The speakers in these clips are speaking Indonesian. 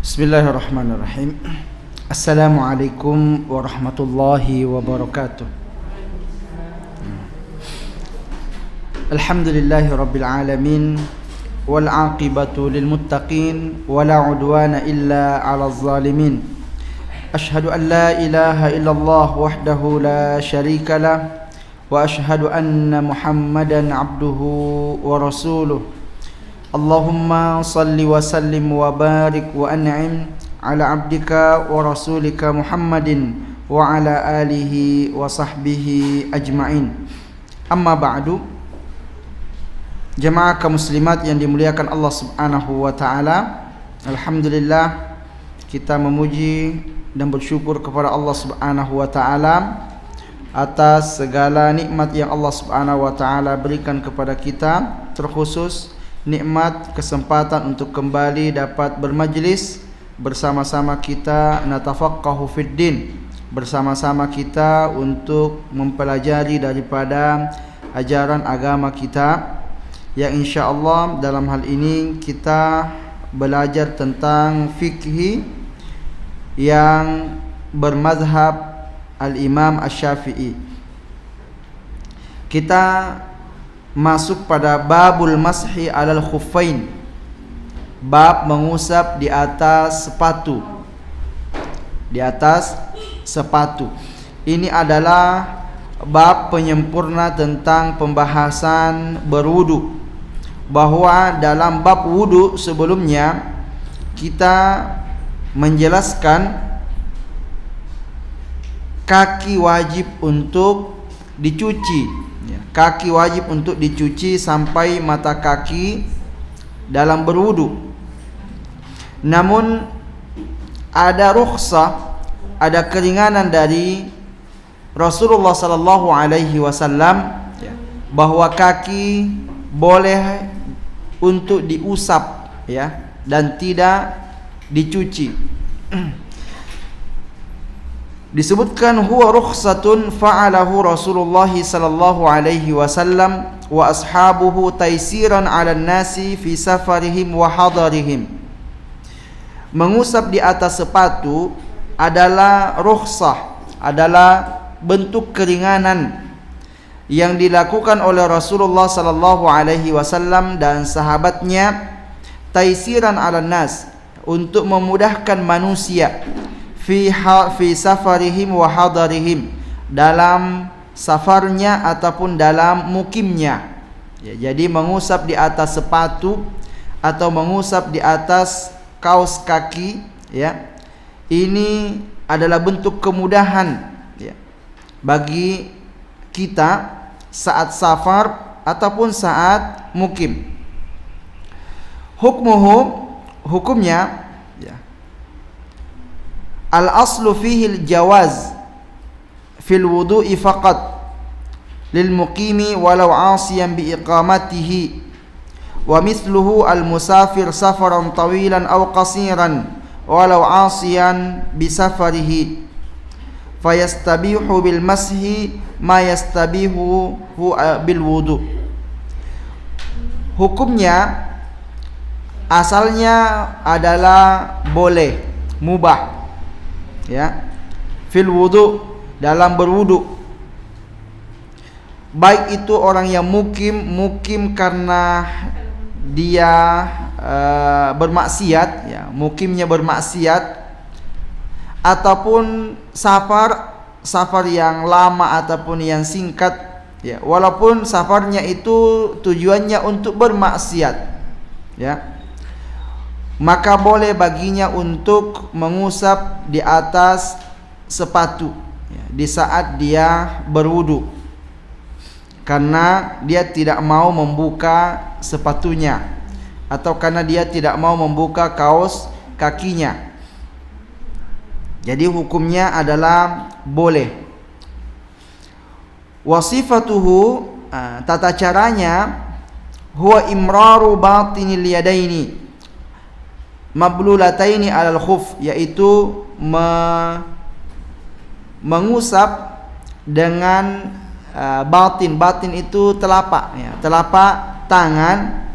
Bismillahirrahmanirrahim. Assalamualaikum warahmatullahi wabarakatuh. Alhamdulillahi rabbil alamin, wal aqibatu lil muttaqin, wala udwana illa 'alal zalimin. Ashhadu an la ilaha illallah wahdahu la syarika lah, wa ashhadu anna Muhammadan abduhu wa rasuluh. Allahumma salli wa sallim wa barik wa an'im ala abdika wa rasulika Muhammadin wa ala alihi wa sahbihi ajma'in. Amma ba'du. Jemaah kaum muslimat yang dimuliakan Allah Subhanahu wa taala, alhamdulillah kita memuji dan bersyukur kepada Allah Subhanahu wa taala atas segala nikmat yang Allah Subhanahu wa taala berikan kepada kita, terkhusus nikmat kesempatan untuk kembali dapat bermajlis bersama-sama kita, natafaqahu fid din, bersama-sama kita untuk mempelajari daripada ajaran agama kita, yang insyaallah dalam hal ini kita belajar tentang fikih yang bermazhab al-Imam Asy-Syafi'i. Kita masuk pada babul mashi alal khuffain, bab mengusap di atas sepatu. Di atas sepatu. Ini adalah bab penyempurna tentang pembahasan berwudu. Bahwa dalam bab wudu sebelumnya kita menjelaskan kaki wajib untuk dicuci. Kaki wajib untuk dicuci sampai mata kaki dalam berwudu. Namun ada rukhsah, ada keringanan dari Rasulullah sallallahu alaihi wasallam bahwa kaki boleh untuk diusap dan tidak dicuci. Disebutkan huwa rukhsatun fa'alahu Rasulullah sallallahu alaihi wasallam wa ashabuhu taisiran 'alan nasi fi safarihim wa hadarihim. Mengusap di atas sepatu adalah rukhsah, adalah bentuk keringanan yang dilakukan oleh Rasulullah sallallahu alaihi wasallam dan sahabatnya, taisiran 'alan nas, untuk memudahkan manusia fi safarihim wa hadarihim, dalam safarnya ataupun dalam mukimnya. Jadi mengusap di atas sepatu atau mengusap di atas kaos kaki, ini adalah bentuk kemudahan bagi kita saat safar ataupun saat mukim. Hukumnya al-aslu fihi al-jawaz fil wudu'i faqat lil muqimi walau 'asiyan bi iqamatihi, wa mithluhu al-musafir safaran tawilan aw qasiran walau 'asiyan bi safarihi, fayastabihu bil mashi ma yastabihu bil wudu'. Hukumnya asalnya adalah boleh, mubah, fil wudu, dalam berwudu. Baik itu orang yang mukim karena dia bermaksiat, mukimnya bermaksiat, ataupun safar yang lama ataupun yang singkat, walaupun safarnya itu tujuannya untuk bermaksiat, maka boleh baginya untuk mengusap di atas sepatu di saat dia berwudu, karena dia tidak mau membuka sepatunya atau karena dia tidak mau membuka kaos kakinya. Jadi hukumnya adalah boleh. Wasifatuhu, tata caranya, huwa imraru batinil yadaini mablulataini alal khuf, yaitu mengusap dengan batin itu telapak, telapak tangan,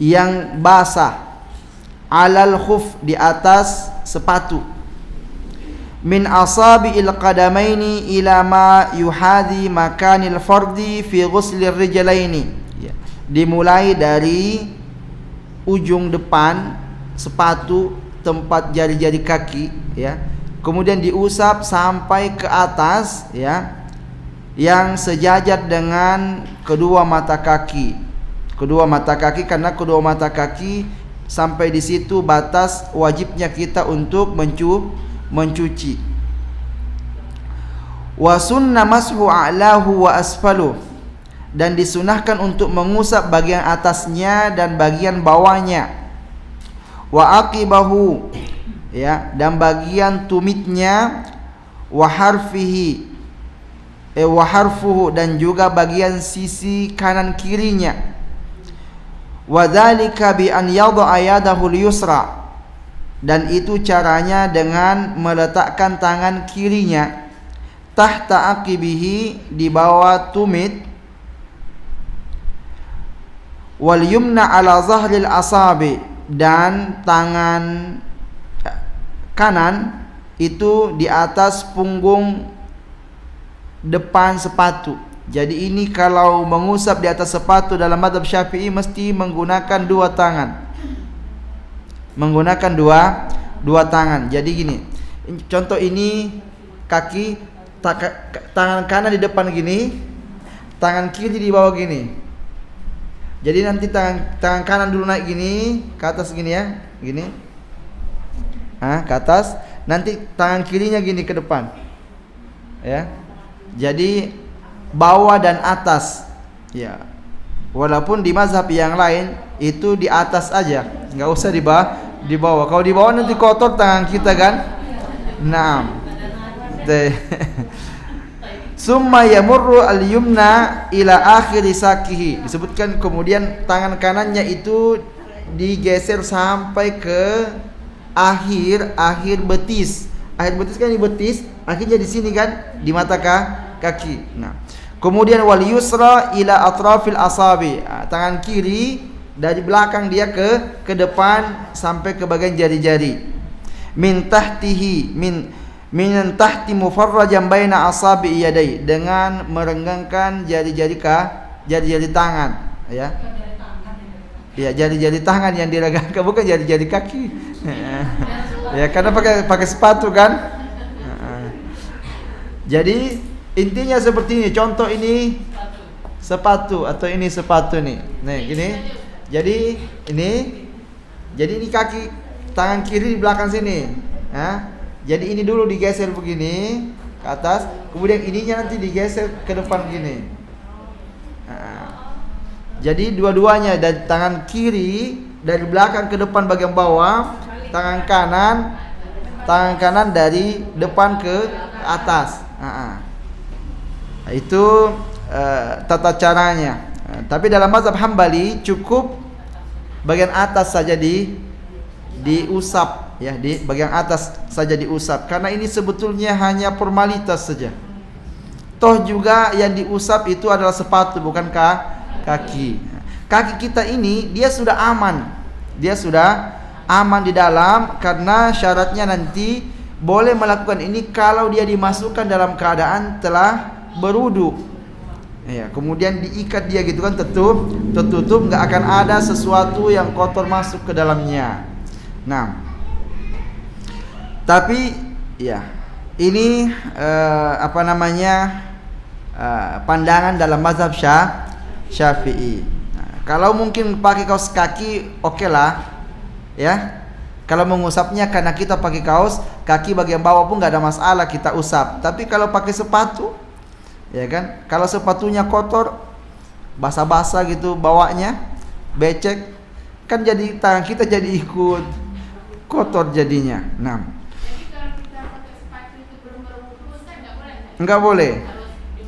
yang basah, alal khuf di atas sepatu, min asabi'il qadamaini ila ma yuhadhi makanil fardi fi ghuslir rijlaini, dimulai dari ujung depan sepatu tempat jari-jari kaki, ya, kemudian diusap sampai ke atas, ya, yang sejajar dengan kedua mata kaki. Kedua mata kaki, karena kedua mata kaki sampai di situ batas wajibnya kita untuk mencuci. Wa sunna mashu a'lahu wa asfaluh, dan disunahkan untuk mengusap bagian atasnya dan bagian bawahnya. Wa aqibahu, ya, dan bagian tumitnya. Wa harfihi, wa harfuhu, dan juga bagian sisi kanan kirinya. Wa dzalika bi an yad'a yadahu al-yusra, dan itu caranya dengan meletakkan tangan kirinya tahta aqibihi, di bawah tumit, wal yumna ala zahril asabi, dan tangan kanan itu di atas punggung depan sepatu. Jadi ini kalau mengusap di atas sepatu dalam mazhab Syafi'i mesti menggunakan dua tangan. Menggunakan dua tangan. Jadi gini. Contoh ini kaki, tangan kanan di depan gini, tangan kiri di bawah gini. Jadi nanti tangan kanan dulu naik gini, ke atas gini, ya, gini. Ke atas, nanti tangan kirinya gini ke depan. Ya. Jadi bawah dan atas, ya. Walaupun di mazhab yang lain itu di atas aja, nggak usah di bawah. Kalau di bawah nanti kotor tangan kita kan. Naam. Summa yamurru al-yumna ila akhir sakihi. Disebutkan kemudian tangan kanannya itu digeser sampai ke akhir betis. Akhir betis kan di betis, akhirnya di sini kan di mata kaki. Nah, kemudian wal yusra ila atrafil asabi. Tangan kiri dari belakang dia ke depan sampai ke bagian jari-jari. Min tahtihi min tahti mufarrajan baina asabi yadai, dengan merenggangkan jari-jari tangan, ya. Ya, jari-jari tangan yang direnggangkan, bukan jari-jari kaki. Ya, karena pakai sepatu kan. Jadi intinya seperti ini. Contoh ini sepatu atau ini sepatu nih. Nih, gini. Jadi ini kaki, tangan kiri di belakang sini. Jadi ini dulu digeser begini ke atas, kemudian ininya nanti digeser ke depan begini. Jadi dua-duanya, dari tangan kiri dari belakang ke depan bagian bawah, tangan kanan dari depan ke atas. Itu tata caranya. Tapi dalam mazhab Hambali cukup bagian atas saja diusap, ya, di bagian atas saja diusap, karena ini sebetulnya hanya formalitas saja. Toh juga yang diusap itu adalah sepatu, bukan kaki. Kaki kita ini dia sudah aman di dalam, karena syaratnya nanti boleh melakukan ini kalau dia dimasukkan dalam keadaan telah berwudu. Ya, kemudian diikat dia gitu kan, tertutup, nggak akan ada sesuatu yang kotor masuk ke dalamnya. Nah, tapi ya ini pandangan dalam mazhab Syafi'i. Nah, kalau mungkin pakai kaos kaki, oke lah, ya. Kalau mengusapnya karena kita pakai kaos kaki bagian bawah pun nggak ada masalah, kita usap. Tapi kalau pakai sepatu, ya kan, kalau sepatunya kotor, basah-basah gitu bawahnya, becek, kan jadi tangan kita jadi ikut kotor jadinya. Nah, jadi kalau kita pakai sepatu itu belum berwudu, nggak boleh? Nggak boleh.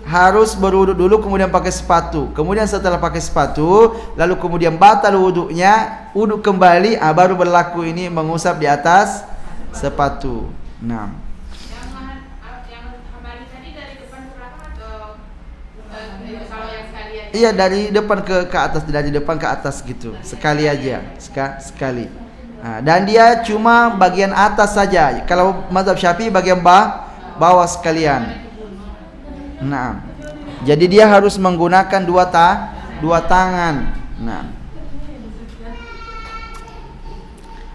Harus berwudu dulu kemudian pakai sepatu. Kemudian setelah pakai sepatu, lalu kemudian batal wudunya, wudu kembali, baru berlaku ini mengusap di atas sepatu. Nah, yang Hambali tadi dari depan ke belakang atau kalau yang sekalian Iya, dari depan ke atas, dari depan ke atas gitu. Sekali aja, sekali. Dan dia cuma bagian atas saja. Kalau mazhab Syafi'i bagian bawah sekalian. Nah, jadi dia harus menggunakan dua tangan. Nah,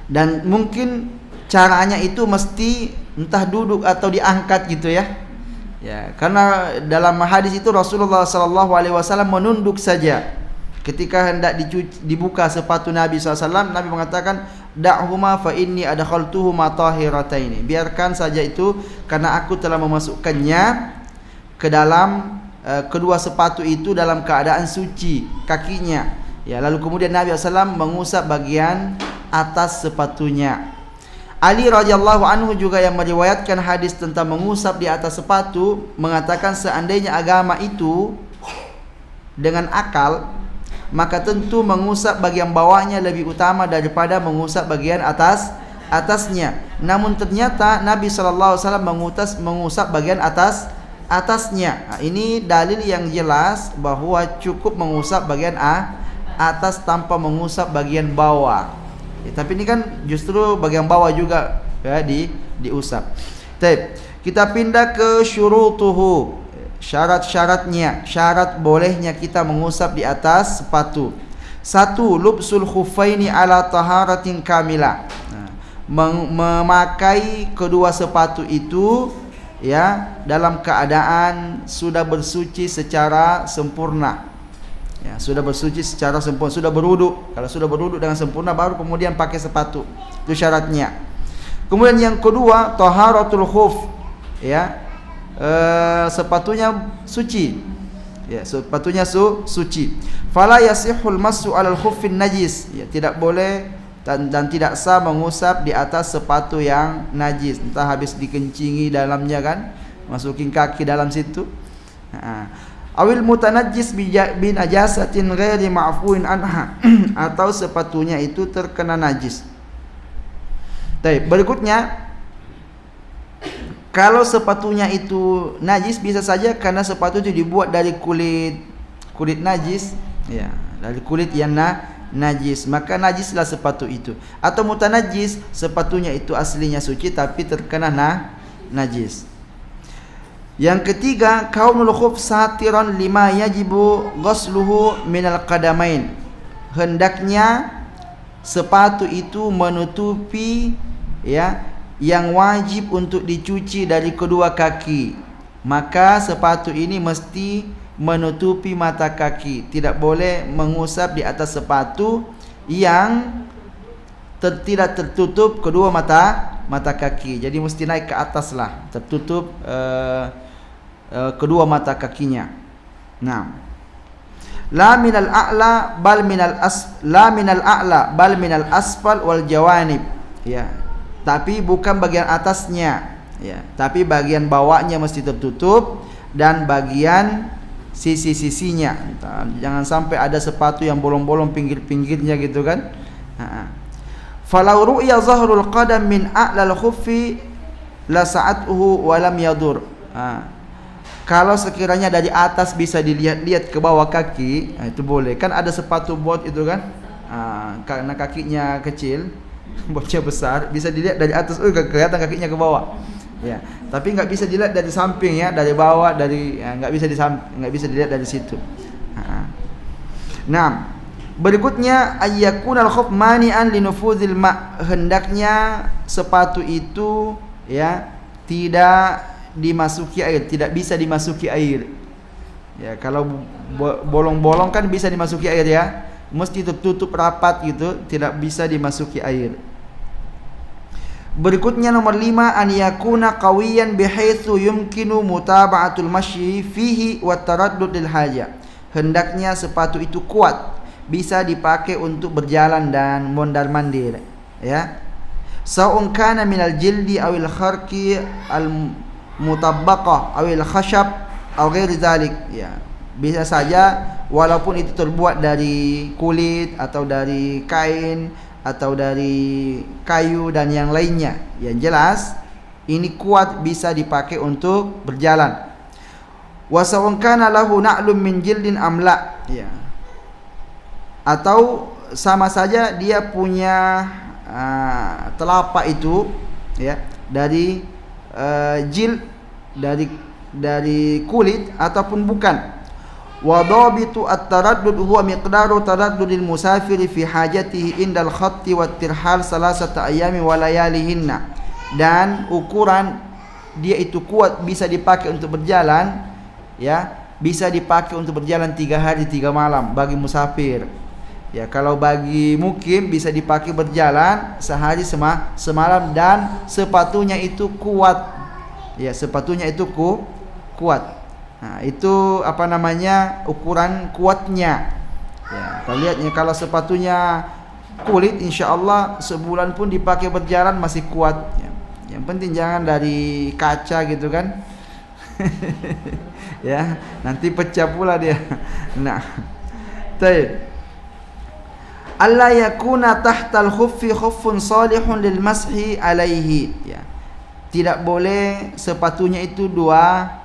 dan mungkin caranya itu mesti entah duduk atau diangkat gitu ya. Ya, karena dalam hadis itu Rasulullah sallallahu alaihi wasallam menunduk saja. Ketika hendak dibuka sepatu Nabi SAW, Nabi mengatakan, "Da'huma fa inni adkhaltuhuma tahirataini." Biarkan saja itu karena aku telah memasukkannya ke dalam kedua sepatu itu dalam keadaan suci kakinya. Ya, lalu kemudian Nabi SAW mengusap bagian atas sepatunya. Ali radhiyallahu anhu juga yang meriwayatkan hadis tentang mengusap di atas sepatu mengatakan seandainya agama itu dengan akal, maka tentu mengusap bagian bawahnya lebih utama daripada mengusap bagian atasnya. Namun ternyata Nabi sallallahu alaihi wasallam mengusap bagian atasnya. Nah, ini dalil yang jelas bahwa cukup mengusap bagian atas tanpa mengusap bagian bawah. Ya, tapi ini kan justru bagian bawah juga ya diusap. Baik, kita pindah ke syurutuhu. Syarat-syaratnya, syarat bolehnya kita mengusap di atas sepatu. 1. Lubsul khuffaini ala taharatin kamilah. Memakai kedua sepatu itu ya dalam keadaan sudah bersuci secara sempurna. Ya, sudah bersuci secara sempurna, sudah berwudu. Kalau sudah berwudu dengan sempurna baru kemudian pakai sepatu. Itu syaratnya. Kemudian yang kedua, taharatul khuf. Ya. Sepatunya suci. Ya, sepatunya suci. Fala yasihul massu 'alal khuffin najis. Ya, tidak boleh dan tidak sah mengusap di atas sepatu yang najis. Entah habis dikencingi dalamnya kan, masukin kaki dalam situ. Awil mutanajjis bi najasatin ghairi ma'fuin anha atau sepatunya itu terkena najis. Baik, berikutnya kalau sepatunya itu najis bisa saja karena sepatu itu dibuat dari kulit najis, ya, dari kulit yang najis, maka najislah sepatu itu. Atau mutanajjis, sepatunya itu aslinya suci tapi terkena najis. Yang ketiga, kaunul khuf satiran lima yajibu ghusluhu minal qadamain. Hendaknya sepatu itu menutupi ya yang wajib untuk dicuci dari kedua kaki. Maka sepatu ini mesti menutupi mata kaki. Tidak boleh mengusap di atas sepatu yang tidak tertutup kedua mata kaki. Jadi mesti naik ke atas lah, tertutup kedua mata kakinya. Nah, la minal a'la bal minal asfal wal jawanib. Ya, tapi bukan bagian atasnya. Ya, tapi bagian bawahnya mesti tertutup dan bagian sisi-sisinya. Jangan sampai ada sepatu yang bolong-bolong pinggir-pinggirnya gitu kan. Falau ru'ya zahrul qadam min a'lal khuffi la sa'atuhu wa lam yadur. Kalau sekiranya dari atas bisa dilihat-lihat ke bawah kaki, itu boleh. Kan ada sepatu bot itu kan, karena kakinya kecil, botnya besar, bisa dilihat dari atas, kelihatan kakinya ke bawah. Ya, tapi nggak bisa dilihat dari samping ya, dari bawah, nggak bisa dilihat dari situ. Nah, berikutnya ayyakunal khuf mani'an linufuzil ma'. Hendaknya sepatu itu ya tidak dimasuki air, tidak bisa dimasuki air. Ya, kalau bolong-bolong kan bisa dimasuki air ya, mesti tertutup rapat gitu, tidak bisa dimasuki air. Berikutnya nomor 5, an yakuna qawiyan bihaitsu yumkinu mutaba'atul masyi fihi wa taraddud lil haja. Hendaknya sepatu itu kuat, bisa dipakai untuk berjalan dan mondar-mandir, ya. Sa'un kana minal jildi awil kharqi al mutabbaqah awil khashab aw ghairi zalik, ya. Bisa saja walaupun itu terbuat dari kulit atau dari kain atau dari kayu dan yang lainnya. Yang jelas ini kuat, bisa dipakai untuk berjalan. wa sawun kana lahu na'lum min jildin amla, ya, atau sama saja dia punya telapak itu, ya, dari jild, dari kulit ataupun bukan. Wa dhabitu at-taraddud huwa miqdaru taraddudil musafiri fi hajatihi indal khatti wat tirhal salasata ayami wa layalihinna. Dan ukuran dia itu kuat, bisa dipakai untuk berjalan, ya, bisa dipakai untuk berjalan 3 hari 3 malam bagi musafir. Ya, kalau bagi mukim bisa dipakai berjalan sehari semalam, dan sepatunya itu kuat. Ya, sepatunya itu kuat. Nah, itu apa namanya, ukuran kuatnya. Ya, kita lihatnya, kalau sepatunya kulit, insyaallah sebulan pun dipakai berjalan masih kuat. Ya. Yang penting jangan dari kaca gitu kan. Ya, nanti pecah pula dia. Nah, baik. Alla yakuna tahtal khuffi khuffun salihun lil mashi alaihi. Ya. Tidak boleh sepatunya itu dua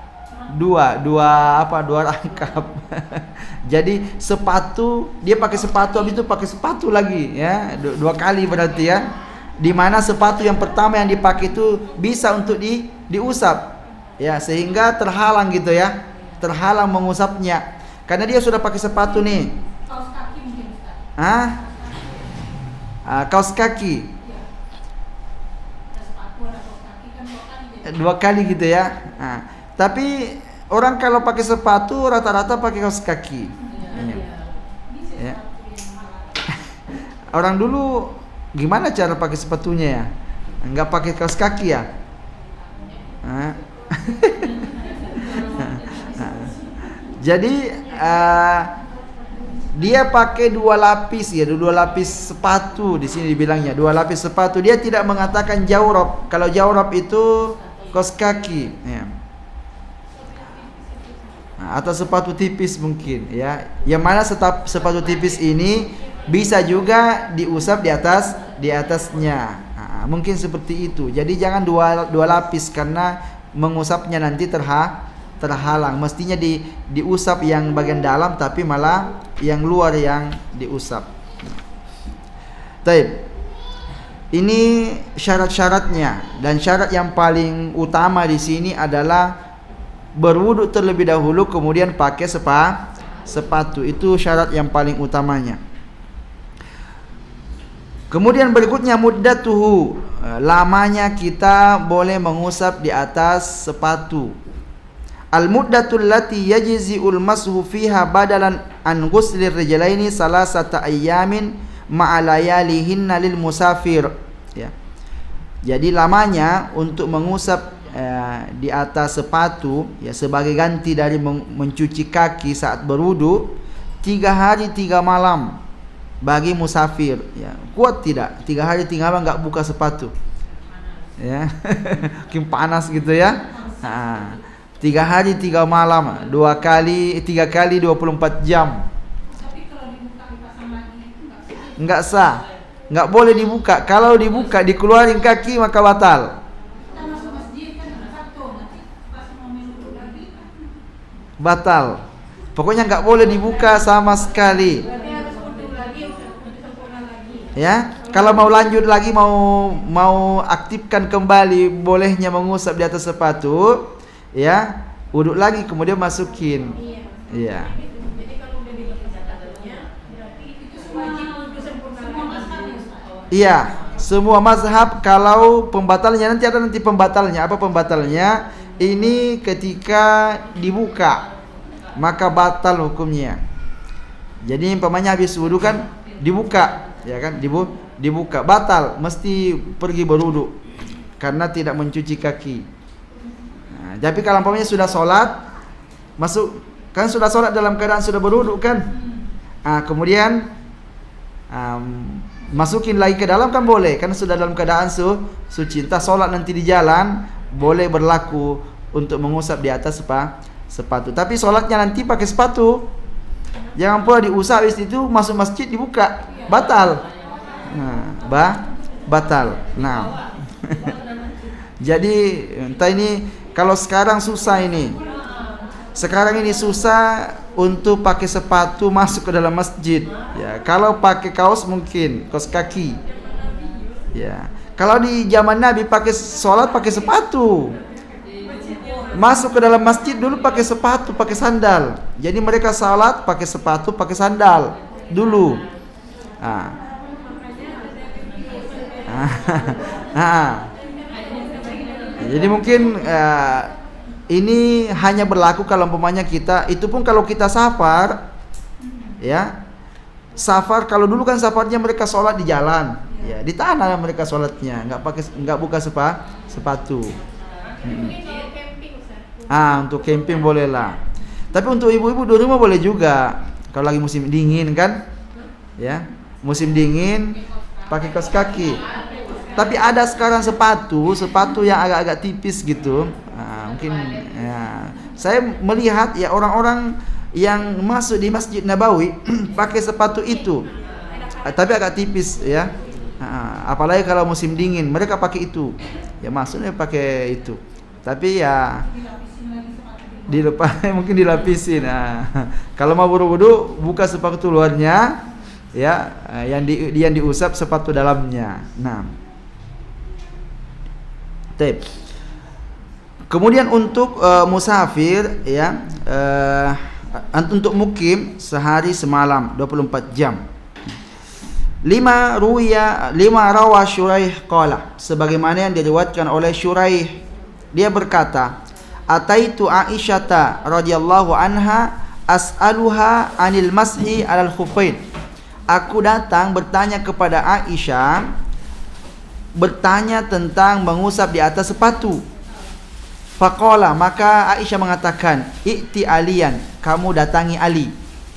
rangkap. Jadi sepatu, dia pakai sepatu, habis itu pakai sepatu lagi, ya, 2 kali berarti, ya. Di mana sepatu yang pertama yang dipakai itu bisa untuk diusap, ya, sehingga terhalang gitu, ya, terhalang mengusapnya, karena dia sudah pakai sepatu nih. Kaos kaki mungkin Ustaz. Kaos kaki. Iya. Ada sepatu, ada kaos kaki kan 2 kali jadi. 2 kali gitu, ya. Tapi orang kalau pakai sepatu rata-rata pakai kaos kaki. Ya. Orang dulu gimana cara pakai sepatunya, ya? Enggak pakai kaos kaki, ya? Jadi dia pakai 2 lapis, ya, 2 lapis sepatu. Di sini dibilangnya 2 lapis sepatu. Dia tidak mengatakan jawrab. Kalau jawrab itu kaos kaki, ya. Atau sepatu tipis mungkin, ya. Yang mana sepatu tipis ini bisa juga diusap di atasnya. Mungkin seperti itu. Jadi jangan dua lapis, karena mengusapnya nanti terhalang. Mestinya diusap yang bagian dalam, tapi malah yang luar yang diusap. Baik. Ini syarat-syaratnya, dan syarat yang paling utama di sini adalah berwudu terlebih dahulu, kemudian pakai sepatu. Itu syarat yang paling utamanya. Kemudian berikutnya muddatuhu, lamanya kita boleh mengusap di atas sepatu. Al muddatul lati yajzi'ul mashu fiha badalan an ghuslir rijlaini salasata ayyamin ma'a layalihinna lil musafir, ya. Jadi lamanya untuk mengusap di atas sepatu, ya, sebagai ganti dari mencuci kaki saat berwudu, 3 hari 3 malam bagi musafir, ya. Kuat tidak? 3 hari 3 malam enggak buka sepatu, ya. Mungkin panas gitu, ya. 3 hari 3 malam, 3 kali 24 jam. Tapi kalau dibuka dipasang lagi itu enggak sah. Enggak boleh dibuka. Kalau dibuka dikeluarin kaki maka batal. Batal. Pokoknya enggak boleh dibuka sama sekali. berarti harus wudu lagi, sempurna lagi. Ya, kalau mau lanjut lagi, mau aktifkan kembali bolehnya mengusap di atas sepatu, ya, wudu lagi kemudian masukin. Iya. Jadi kalau udah dibikin catatannya, berarti itu wajib wudu sempurna lagi. Iya, semua mazhab kalau pembatalnya nanti ada pembatalnya. Apa pembatalnya? Ini ketika dibuka maka batal hukumnya. Jadi umpamanya habis wudu kan dibuka, ya kan? Dibuka batal, mesti pergi berwudu karena tidak mencuci kaki. Nah, tapi kalau umpamanya sudah sholat, masuk kan sudah sholat dalam keadaan sudah berwudu kan? Kemudian masukin lagi ke dalam kan boleh, kan sudah dalam keadaan suci. Entah sholat nanti di jalan boleh berlaku untuk mengusap di atas sepatu. Tapi sholatnya nanti pakai sepatu. Jangan pula diusap habis itu masuk masjid dibuka, batal. Batal. Nah. Jadi entah ini kalau sekarang susah ini. Sekarang ini susah untuk pakai sepatu masuk ke dalam masjid. Ya, kalau pakai kaos mungkin kaos kaki. Ya, kalau di zaman Nabi pakai sholat pakai sepatu. Masuk ke dalam masjid dulu pakai sepatu, pakai sandal. Jadi mereka sholat pakai sepatu, pakai sandal dulu. Jadi mungkin ini hanya berlaku kalau umpamanya kita, itu pun kalau kita safar, ya, safar. Kalau dulu kan safarnya mereka sholat di jalan, ya, di tanah mereka sholatnya, nggak buka sepatu. Untuk camping boleh lah. Tapi untuk ibu-ibu di rumah boleh juga. Kalau lagi musim dingin kan, ya, musim dingin pakai kaos kaki. Tapi ada sekarang sepatu yang agak-agak tipis gitu. Mungkin ya, saya melihat ya orang-orang yang masuk di Masjid Nabawi pakai sepatu itu, tapi agak tipis ya. Apalagi kalau musim dingin mereka pakai itu. Ya maksudnya pakai itu. Tapi ya mungkin dilapisin. Kalau mau wudu buka sepatu luarnya, ya, yang diusap sepatu dalamnya. Nah. Kemudian untuk musafir, ya, untuk mukim sehari semalam 24 jam. 5 rawa Syuraih qala, sebagaimana yang diriwayatkan oleh Syuraih, dia berkata, ataitu Aisyata radhiyallahu anha as'aluha anil mashi alal khuffain. Aku datang bertanya kepada Aisyah, bertanya tentang mengusap di atas sepatu. Faqala, maka Aisyah mengatakan, i'ti aliyan, kamu datangi Ali,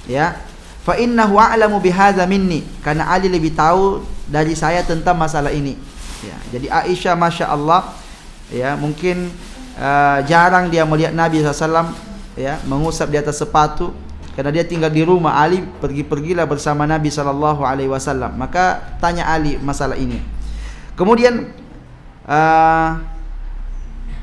ya, fa innahu a'lamu bihadza minni, karena Ali lebih tahu dari saya tentang masalah ini. Ya, jadi Aisyah masya Allah, ya, mungkin jarang dia melihat Nabi SAW, ya, mengusap di atas sepatu, karena dia tinggal di rumah. Ali pergilah bersama Nabi SAW. Maka tanya Ali masalah ini. Kemudian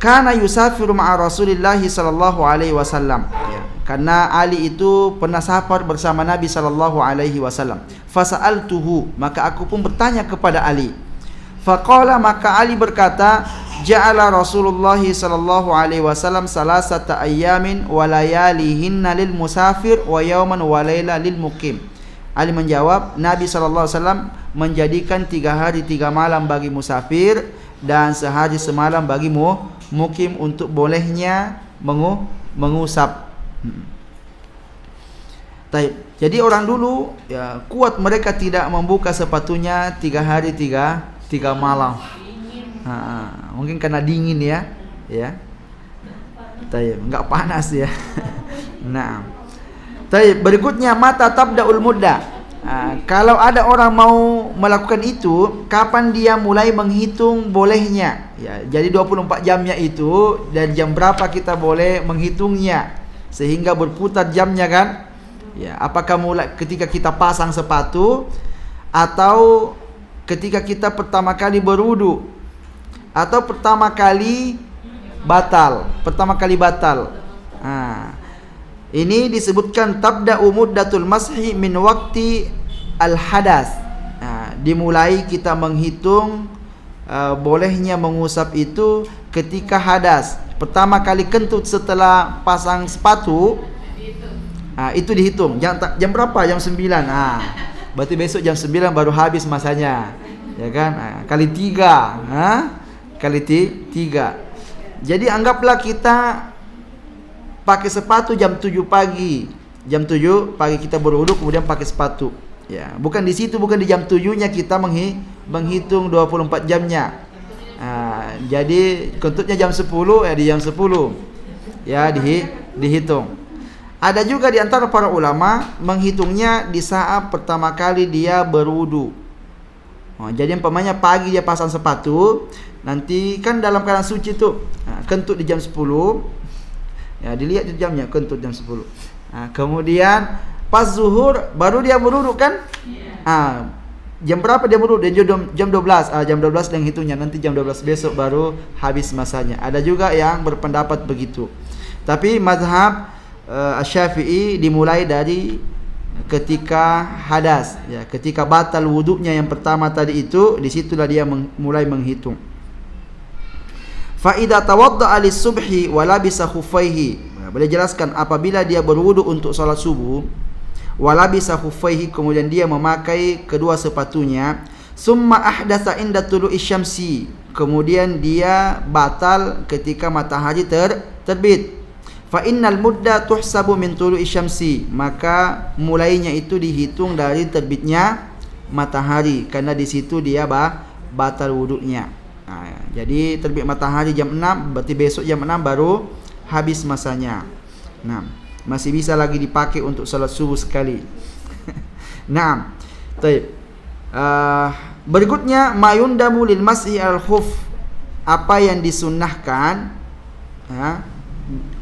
kana yusafiru ma'a Rasulillah sallallahu alaihi wasallam, ya, karena Ali itu pernah safar bersama Nabi sallallahu alaihi wasallam. Fasa'altuhu, maka aku pun bertanya kepada Ali. Faqala, maka Ali berkata, ja'ala Rasulullah sallallahu alaihi wasallam salasata ayyamin wa layalihinna lil musafir wa yawman wa layla lil muqim. Ali menjawab, Nabi SAW menjadikan 3 hari 3 malam bagi musafir dan sehari semalam bagi mukim untuk bolehnya mengusap. Jadi orang dulu, ya, kuat mereka tidak membuka sepatunya 3 hari 3 malam. Mungkin karena dingin ya. Enggak panas ya. Nah. Berikutnya mata tabdaul muddah. Kalau ada orang mau melakukan itu, kapan dia mulai menghitung bolehnya? Ya, jadi 24 jamnya itu dari jam berapa kita boleh menghitungnya sehingga berputar jamnya kan? Ya, apakah mulai ketika kita pasang sepatu atau ketika kita pertama kali berwudu atau pertama kali batal? Ini disebutkan tabda'u muddatul mashi min waqti al-hadas. Dimulai kita menghitung bolehnya mengusap itu ketika hadas. Pertama kali kentut setelah pasang sepatu, itu dihitung. Jam berapa? Jam 9. Berarti besok jam 9 baru habis masanya. Ya kan? Kali 3. Kali 3. Jadi anggaplah kita pakai sepatu jam 7 pagi. Jam 7 pagi kita berwudu kemudian pakai sepatu. Ya, bukan di situ, bukan di jam 7-nya kita menghitung 24 jamnya. Jadi kentutnya jam 10, di jam 10. Ya, dihitung. Ada juga di antara para ulama menghitungnya di saat pertama kali dia berwudu. Jadi umpamanya pagi dia pasang sepatu, nanti kan dalam keadaan suci tuh. Kentut di jam 10. Ya, dilihat di jamnya, kentut jam 10. Kemudian pas zuhur baru dia berwudu kan? Jam berapa dia berwudu? Jam 12. Jam 12 yang hitungnya, nanti jam 12 besok baru habis masanya. Ada juga yang berpendapat begitu. Tapi mazhab Asy-Syafi'i dimulai dari ketika hadas, ya, ketika batal wuduknya yang pertama tadi itu, di situlah dia mulai menghitung. Fa idza tawadda'a lis-subhi wa labisa khuffaihi. Boleh jelaskan, apabila dia berwuduk untuk salat subuh, wa labisa khuffaihi, kemudian dia memakai kedua sepatunya, summa ahdatsa inda tulu'i syamsi, kemudian dia batal ketika matahari terbit. Fa innal mudda tuhsabu min tulu'i syamsi, maka mulainya itu dihitung dari terbitnya matahari, karena di situ dia batal wuduknya. Jadi terbit matahari jam 6, berarti besok jam 6 baru habis masanya. Nah, masih bisa lagi dipakai untuk salat subuh sekali. Nah, baik. Berikutnya mayundamu lil mas'i al khuf, apa yang disunnahkan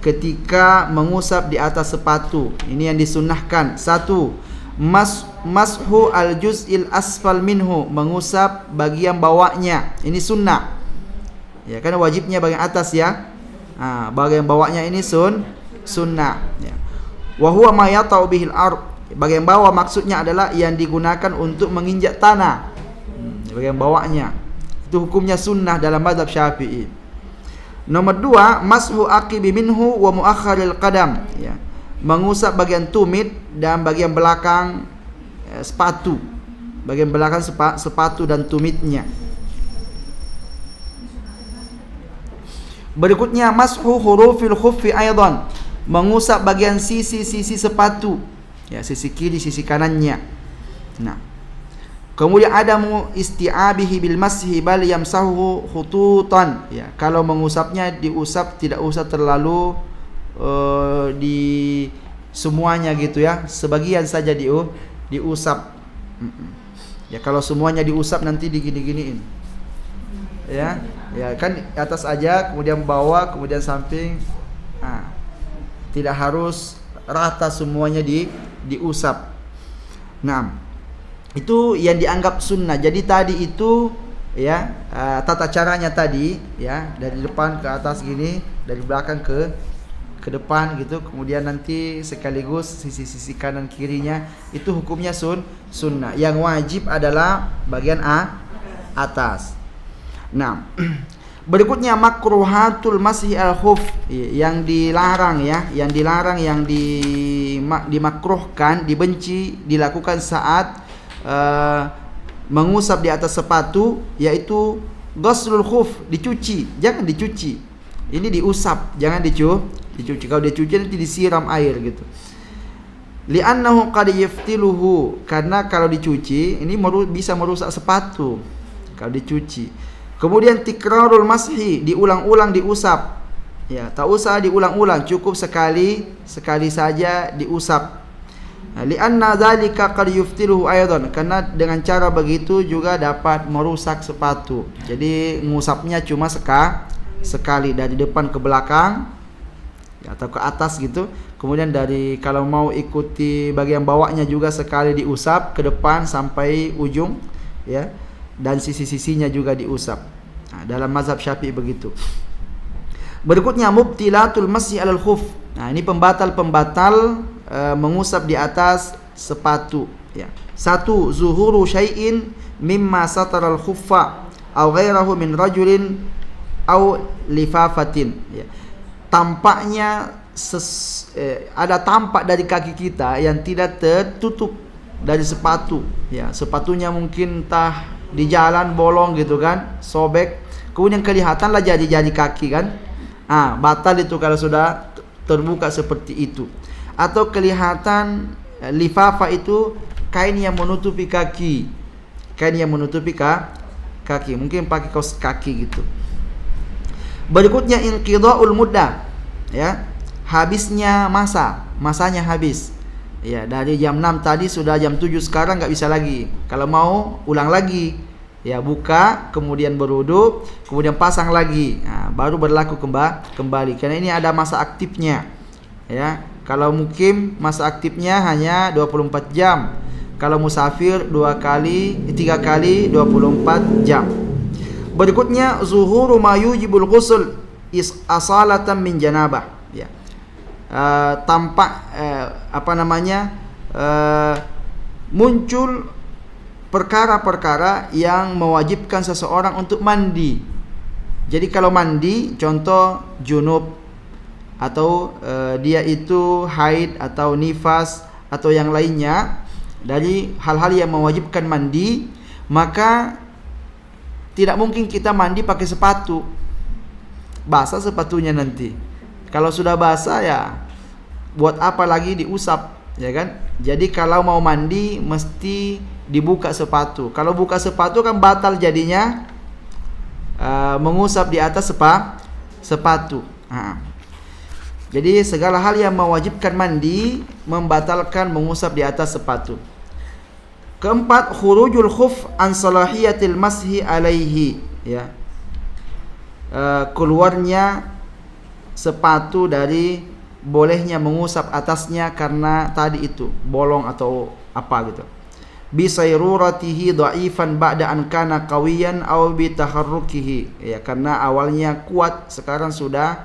ketika mengusap di atas sepatu. Ini yang disunnahkan. 1. Mashu al juz'il asfal minhu, mengusap bagian bawahnya. Ini sunnah. Ya, karena wajibnya bagian atas ya. Bagian bawahnya ini sunnah. Ya. Wa huwa ma yata'u bihil ard. Bagian bawah maksudnya adalah yang digunakan untuk menginjak tanah. Bagian bawahnya. Itu hukumnya sunnah dalam mazhab Syafi'i. Nomor 2, mashu aqibi minhu wa muakhkharil qadam, ya. Mengusap bagian tumit dan bagian belakang sepatu. Bagian belakang sepatu dan tumitnya. Berikutnya mashu hurufil khuffi aidan, mengusap bagian sisi-sisi sepatu, ya, sisi kiri, sisi kanannya. Nah, kemudian adamu isti'abihi bil mashi bal yamsahu khututan, ya, kalau mengusapnya diusap tidak usah terlalu di semuanya gitu ya, sebagian saja diusap. Ya, kalau semuanya diusap nanti digini-giniin. Ya kan atas aja, kemudian bawah, kemudian samping. Tidak harus rata semuanya diusap. Nah, itu yang dianggap sunnah. Jadi tadi itu ya, tata caranya tadi ya, dari depan ke atas gini, dari belakang ke depan gitu, kemudian nanti sekaligus sisi-sisi kanan kirinya, itu hukumnya sunnah. Yang wajib adalah bagian atas. Nah, berikutnya makruhatul masih al khuf, yang dilarang ya, yang dimakruhkan, dibenci dilakukan saat mengusap di atas sepatu, yaitu ghuslul khuf, dicuci, jangan dicuci. Ini diusap, jangan dicuci. Kalau dicuci nanti disiram air gitu. Li'annahu qad yaftiluhu, karena kalau dicuci ini bisa merusak sepatu kalau dicuci. Kemudian tikrarul mashi, diulang-ulang diusap. Ya, tak usah diulang-ulang, cukup sekali saja diusap. Li'anna dzalika qad yuftiluhu aidan, karena dengan cara begitu juga dapat merusak sepatu. Jadi ngusapnya cuma sekali, dari depan ke belakang ya, atau ke atas gitu. Kemudian dari kalau mau ikuti bagian bawahnya juga sekali diusap ke depan sampai ujung ya, dan sisi-sisinya juga diusap. Dalam mazhab Syafi'i begitu. Berikutnya mubtilatul masyi 'alal khuf. Ini pembatal mengusap di atas sepatu ya. 1. Zuhuru syai'in mimma sataral khuffa aw ghairahu min rajulin aw lifafatin, ya. Tampaknya ada tampak dari kaki kita yang tidak tertutup dari sepatu ya. Sepatunya mungkin entah di jalan bolong gitu kan, sobek, kemudian kelihatanlah jari-jari kaki kan. Batal itu kalau sudah terbuka seperti itu. Atau kelihatan lifafa itu kain yang menutupi kaki. Kain yang menutupi kaki, mungkin pakai kaos kaki gitu. Berikutnya inqidha'ul muddah, ya. Habisnya masanya habis. Ya, dari jam 6 tadi sudah jam 7 sekarang nggak bisa lagi. Kalau mau ulang lagi, ya buka, kemudian berwudu, kemudian pasang lagi. Baru berlaku kembali. Karena ini ada masa aktifnya. Ya, kalau mukim masa aktifnya hanya 24 jam. Kalau musafir 3 kali 24 jam. Berikutnya zuhuru ma yujibul ghusl asalatan min janabah, ya. tampak muncul perkara-perkara yang mewajibkan seseorang untuk mandi. Jadi kalau mandi, contoh junub atau dia itu haid atau nifas atau yang lainnya dari hal-hal yang mewajibkan mandi, maka tidak mungkin kita mandi pakai sepatu. Basah sepatunya nanti. Kalau sudah basah ya buat apa lagi diusap, ya kan? Jadi kalau mau mandi mesti dibuka sepatu. Kalau buka sepatu kan batal jadinya mengusap di atas sepatu. Jadi segala hal yang mewajibkan mandi membatalkan mengusap di atas sepatu. Keempat, khurujul khuf an salahiyatil mashi alaihi, ya. Keluarnya sepatu dari bolehnya mengusap atasnya karena tadi itu bolong atau apa gitu. Bi sayruratihi dha'ifan ba'da an kana qawiyan aw bi taharrukihi, ya, karena awalnya kuat sekarang sudah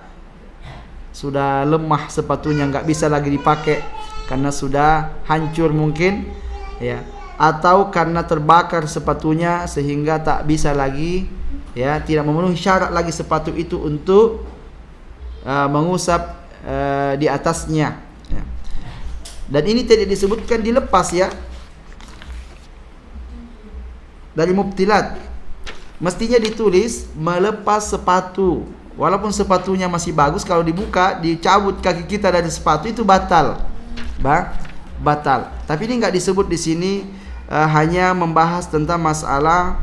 lemah sepatunya, enggak bisa lagi dipakai karena sudah hancur mungkin, ya, atau karena terbakar sepatunya sehingga tak bisa lagi, ya, tidak memenuhi syarat lagi sepatu itu untuk mengusap di atasnya, ya. Dan ini tidak disebutkan dilepas, ya, dari mubtilat. Mestinya ditulis melepas sepatu. Walaupun sepatunya masih bagus, kalau dibuka, dicabut kaki kita dari sepatu itu batal. Batal. Tapi ini enggak disebut di sini, hanya membahas tentang masalah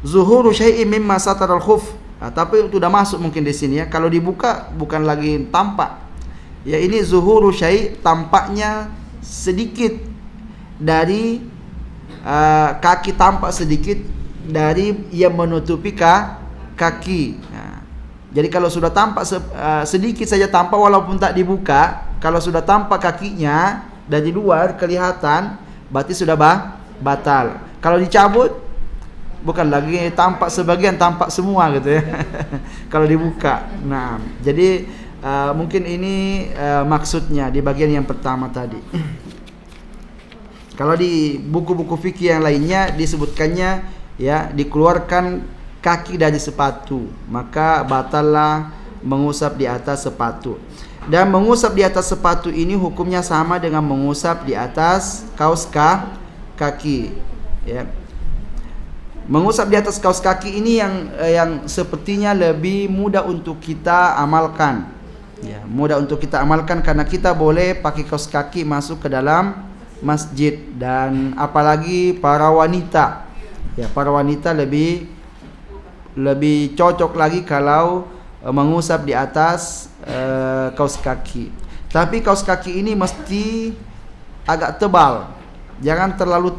zuhuru syai'in mimma sataral khuf. Tapi itu sudah masuk mungkin di sini, ya. Kalau dibuka bukan lagi tampak. Ya, ini zuhuru syai', tampaknya sedikit dari kaki, tampak sedikit dari yang menutupi kaki. Nah, jadi kalau sudah tampak sedikit saja tampak walaupun tak dibuka, kalau sudah tampak kakinya dari luar kelihatan, berarti sudah batal. Kalau dicabut bukan lagi tampak sebagian, tampak semua gitu, ya. Kalau dibuka. Nah, jadi mungkin ini maksudnya di bagian yang pertama tadi. Kalau di buku-buku fikih yang lainnya disebutkannya, ya, dikeluarkan kaki dari sepatu, maka batallah mengusap di atas sepatu. Dan mengusap di atas sepatu ini hukumnya sama dengan mengusap di atas kaos kaki, ya. Mengusap di atas kaos kaki ini yang sepertinya lebih mudah untuk kita amalkan, ya, mudah untuk kita amalkan karena kita boleh pakai kaos kaki masuk ke dalam masjid, dan apalagi para wanita, ya, para wanita lebih cocok lagi kalau mengusap di atas kaos kaki. Tapi kaos kaki ini mesti agak tebal, jangan terlalu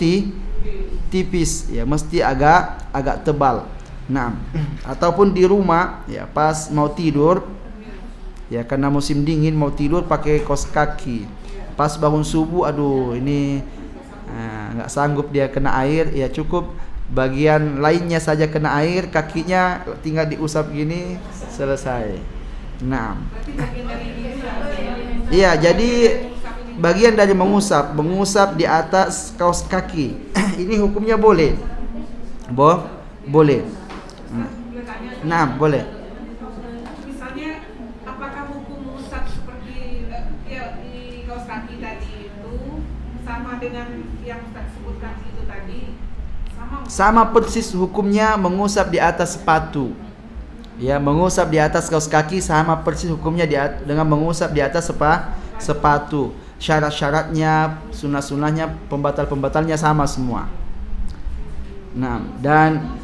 tipis, ya, mesti agak tebal. Nah, ataupun di rumah, ya, pas mau tidur, ya, karena musim dingin mau tidur pakai kaos kaki. Pas bangun subuh, aduh ini nggak sanggup dia kena air, ya cukup bagian lainnya saja kena air, kakinya tinggal diusap gini, selesai. Nah, iya, jadi bagian dari mengusap di atas kaos kaki ini hukumnya boleh, boleh. Nah, boleh. Misalnya, apakah hukum mengusap seperti di kaos kaki tadi itu sama dengan yang Ustaz sebutkan itu tadi? Sama persis hukumnya mengusap di atas sepatu. Ya, mengusap di atas kaos kaki sama persis hukumnya dengan mengusap di atas sepatu. Syarat-syaratnya, sunah-sunahnya, pembatal-pembatalnya sama semua. Nah, dan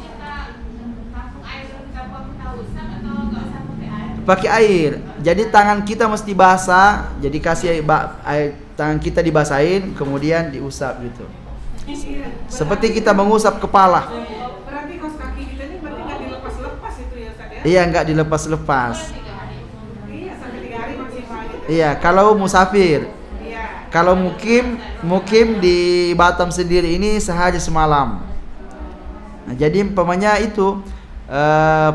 pakai air. Jadi tangan kita mesti basah. Jadi kasih air, tangan kita dibasahin, kemudian diusap gitu. Seperti kita mengusap kepala. Berarti kaos kaki kita ini berarti nggak dilepas-lepas itu, ya Ustaz, ya? Iya, nggak dilepas-lepas. Iya, sampai 3 hari maksimal gitu. Iya, kalau musafir. Iya. Kalau mukim di Batam sendiri ini sehari semalam. Nah, jadi umpamanya itu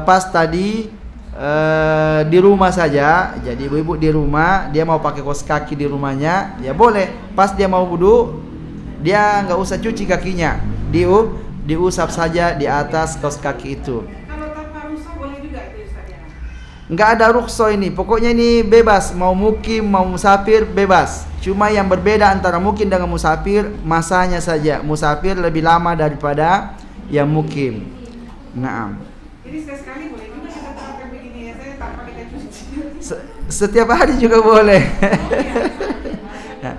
pas tadi di rumah saja. Jadi ibu-ibu di rumah, dia mau pakai kaos kaki di rumahnya, ya boleh. Pas dia mau wudu, dia nggak usah cuci kakinya, diusap saja di atas kaos kaki itu. Kalau tanpa rusak boleh juga itu Ustaz ya? Nggak ada rukso ini, pokoknya ini bebas, mau mukim mau musafir bebas. Cuma yang berbeda antara mukim dengan musafir masanya saja. Musafir lebih lama daripada yang mukim. Naam. Jadi sekali boleh juga kita terapkan begini ya, saya tanpa kita cuci. Setiap hari juga boleh. Nah,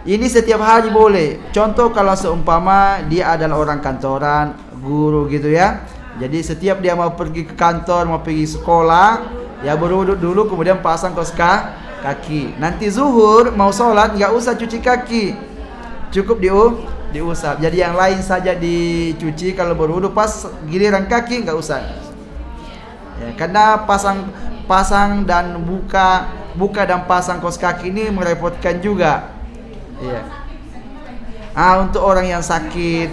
ini setiap hari boleh. Contoh kalau seumpama dia adalah orang kantoran, guru gitu ya. Jadi setiap dia mau pergi ke kantor, mau pergi sekolah, ya berwudu dulu kemudian pasang kaos kaki. Nanti zuhur mau sholat nggak usah cuci kaki, cukup diusap. Jadi yang lain saja dicuci, kalau berwudu pas giliran kaki nggak usah. Ya, karena pasang dan buka dan pasang kaos kaki ini merepotkan juga. Iya. Untuk orang yang sakit.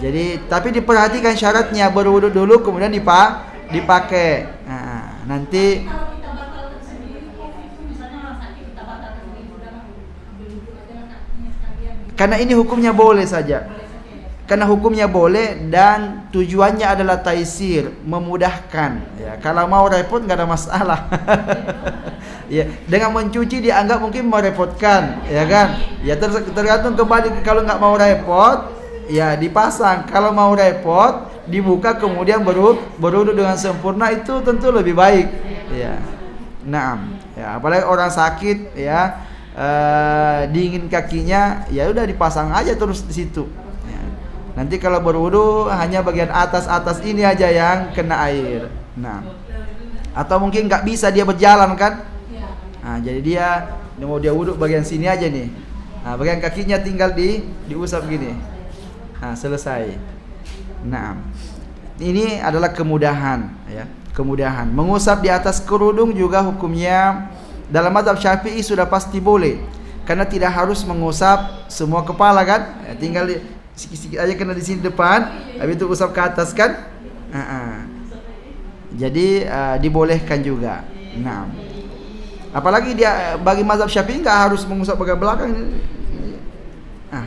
Jadi tapi diperhatikan syaratnya, berwudu dulu kemudian dipakai. Nanti karena ini hukumnya boleh saja. Karena hukumnya boleh dan tujuannya adalah taisir, memudahkan. Ya, kalau mau repot nggak ada masalah. Ya, dengan mencuci dianggap mungkin merepotkan, ya kan? Ya tergantung kembali, kalau nggak mau repot, ya dipasang. Kalau mau repot, dibuka kemudian berwudu dengan sempurna, itu tentu lebih baik. Ya, naam. Ya, apalagi orang sakit, ya. Dingin kakinya, ya udah dipasang aja terus di situ. Ya. Nanti kalau berwudu hanya bagian atas ini aja yang kena air. Nah, atau mungkin nggak bisa dia berjalan kan? Jadi dia mau dia wudu bagian sini aja nih. Bagian kakinya tinggal diusap gini. Selesai. Nah, ini adalah kemudahan, ya. Kemudahan. Mengusap di atas kerudung juga hukumnya dalam mazhab Syafi'i sudah pasti boleh, karena tidak harus mengusap semua kepala kan, ya, tinggal sikit-sikit aja kena di sini depan, habis itu usap ke atas kan. Jadi dibolehkan juga. Nah, apalagi dia bagi mazhab Syafi'i nggak harus mengusap bagian belakang.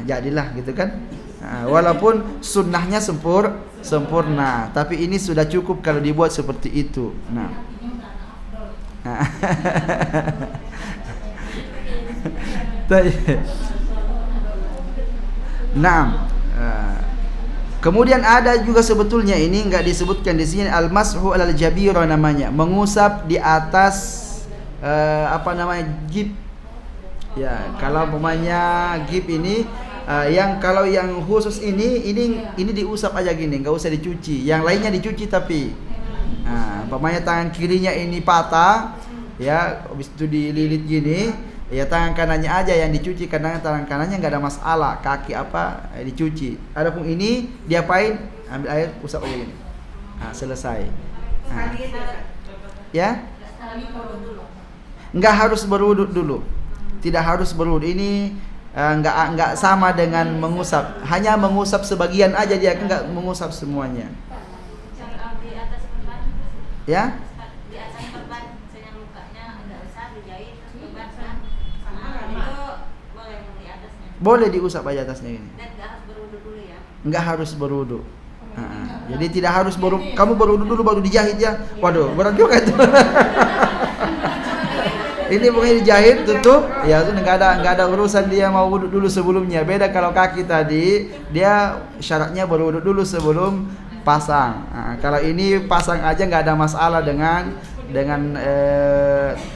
Jadilah gitu kan. Walaupun sunnahnya sempurna, tapi ini sudah cukup kalau dibuat seperti itu. Kemudian ada juga sebetulnya, ini enggak disebutkan di sini, al-mashu alal jabira namanya, mengusap di atas gib. Ya, kalau umpamanya gib ini kalau yang khusus ini diusap aja gini, enggak usah dicuci. Yang lainnya dicuci tapi umpamanya tangan kirinya ini patah, ya, habis itu dililit gini, ya tangan kanannya aja yang dicuci, karena tangan kanannya nggak ada masalah, kaki dicuci. Adapun ini diapain? Ambil air, usap aja gini. Selesai. Ya? Nggak harus berwudu dulu. Tidak harus berwudu. Ini nggak sama dengan mengusap. Hanya mengusap sebagian aja, dia nggak mengusap semuanya. Ya? Di atas perban, misalnya lukanya agak besar, dijahit, perban kan, itu boleh di atasnya. Boleh diusap aja atasnya ini. Dan nggak harus berwudu dulu ya? Nggak harus berwudu. Jadi tidak harus kamu berwudu dulu baru dijahit ya. Waduh, berat juga itu. Ini pokoknya dijahit, tutup, ya itu nggak ada urusan dia mau wudu dulu sebelumnya. Beda kalau kaki tadi, dia syaratnya berwudu dulu sebelum pasang. Kalau ini pasang aja nggak ada masalah dengan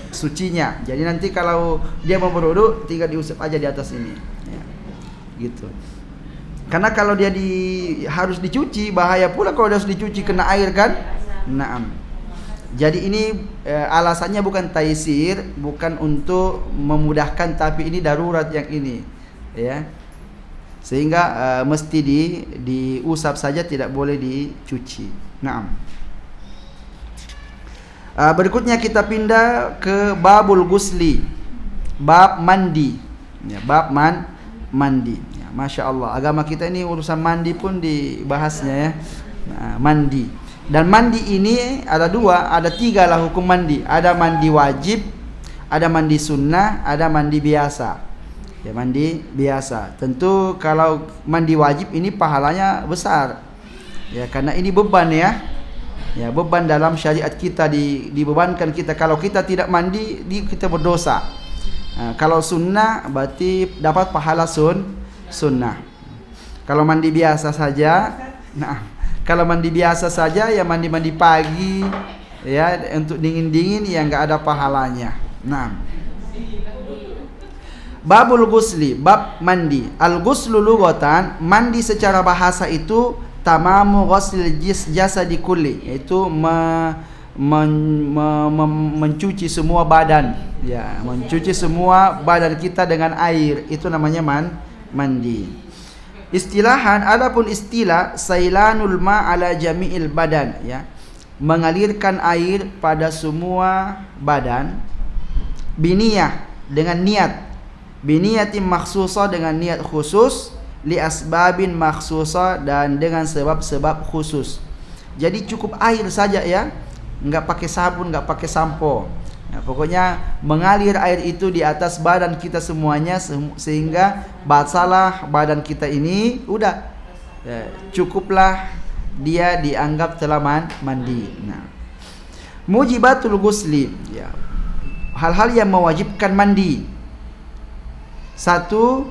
sucinya. Jadi nanti kalau dia mau berwudu tinggal diusap aja di atas ini, ya, gitu. Karena kalau dia harus dicuci, bahaya pula kalau dia harus dicuci kena air kan. Naam. Jadi ini alasannya bukan taisir, bukan untuk memudahkan, tapi ini darurat yang ini, ya. Sehingga mesti diusap saja, tidak boleh dicuci. Naam. Berikutnya kita pindah ke babul gusli, bab mandi. Ya, bab mandi. Masya Allah, agama kita ini urusan mandi pun dibahasnya ya. Mandi. Dan mandi ini ada dua, ada tiga lah hukum mandi. Ada mandi wajib, ada mandi sunnah, ada mandi biasa. Ya, mandi biasa. Tentu kalau mandi wajib ini pahalanya besar. Ya, karena ini beban ya. Ya, beban dalam syariat kita dibebankan kita. Kalau kita tidak mandi, kita berdosa. Kalau sunnah berarti dapat pahala sunnah. Kalau mandi biasa saja, kalau mandi biasa saja ya mandi pagi ya untuk dingin-dingin ya enggak ada pahalanya. Babul ghusli, bab mandi. Al-ghuslu lughatan, mandi secara bahasa itu tamamu ghuslil jasadi kulli, yaitu mencuci semua badan, ya, mencuci semua badan kita dengan air, itu namanya mandi. Istilahan, adapun istilah sailanul ma ala jami'il badan, ya, mengalirkan air pada semua badan, biniyah, dengan niat, biniyatin makhsusah, dengan niat khusus, li asbabin makhsusah, dan dengan sebab-sebab khusus. Jadi cukup air saja ya, enggak pakai sabun, enggak pakai sampo. Ya, pokoknya mengalir air itu di atas badan kita semuanya sehingga basalah badan kita ini, udah ya, cukuplah dia dianggap telah mandi. Mujibatul ghusli, ya, hal-hal yang mewajibkan mandi. Satu,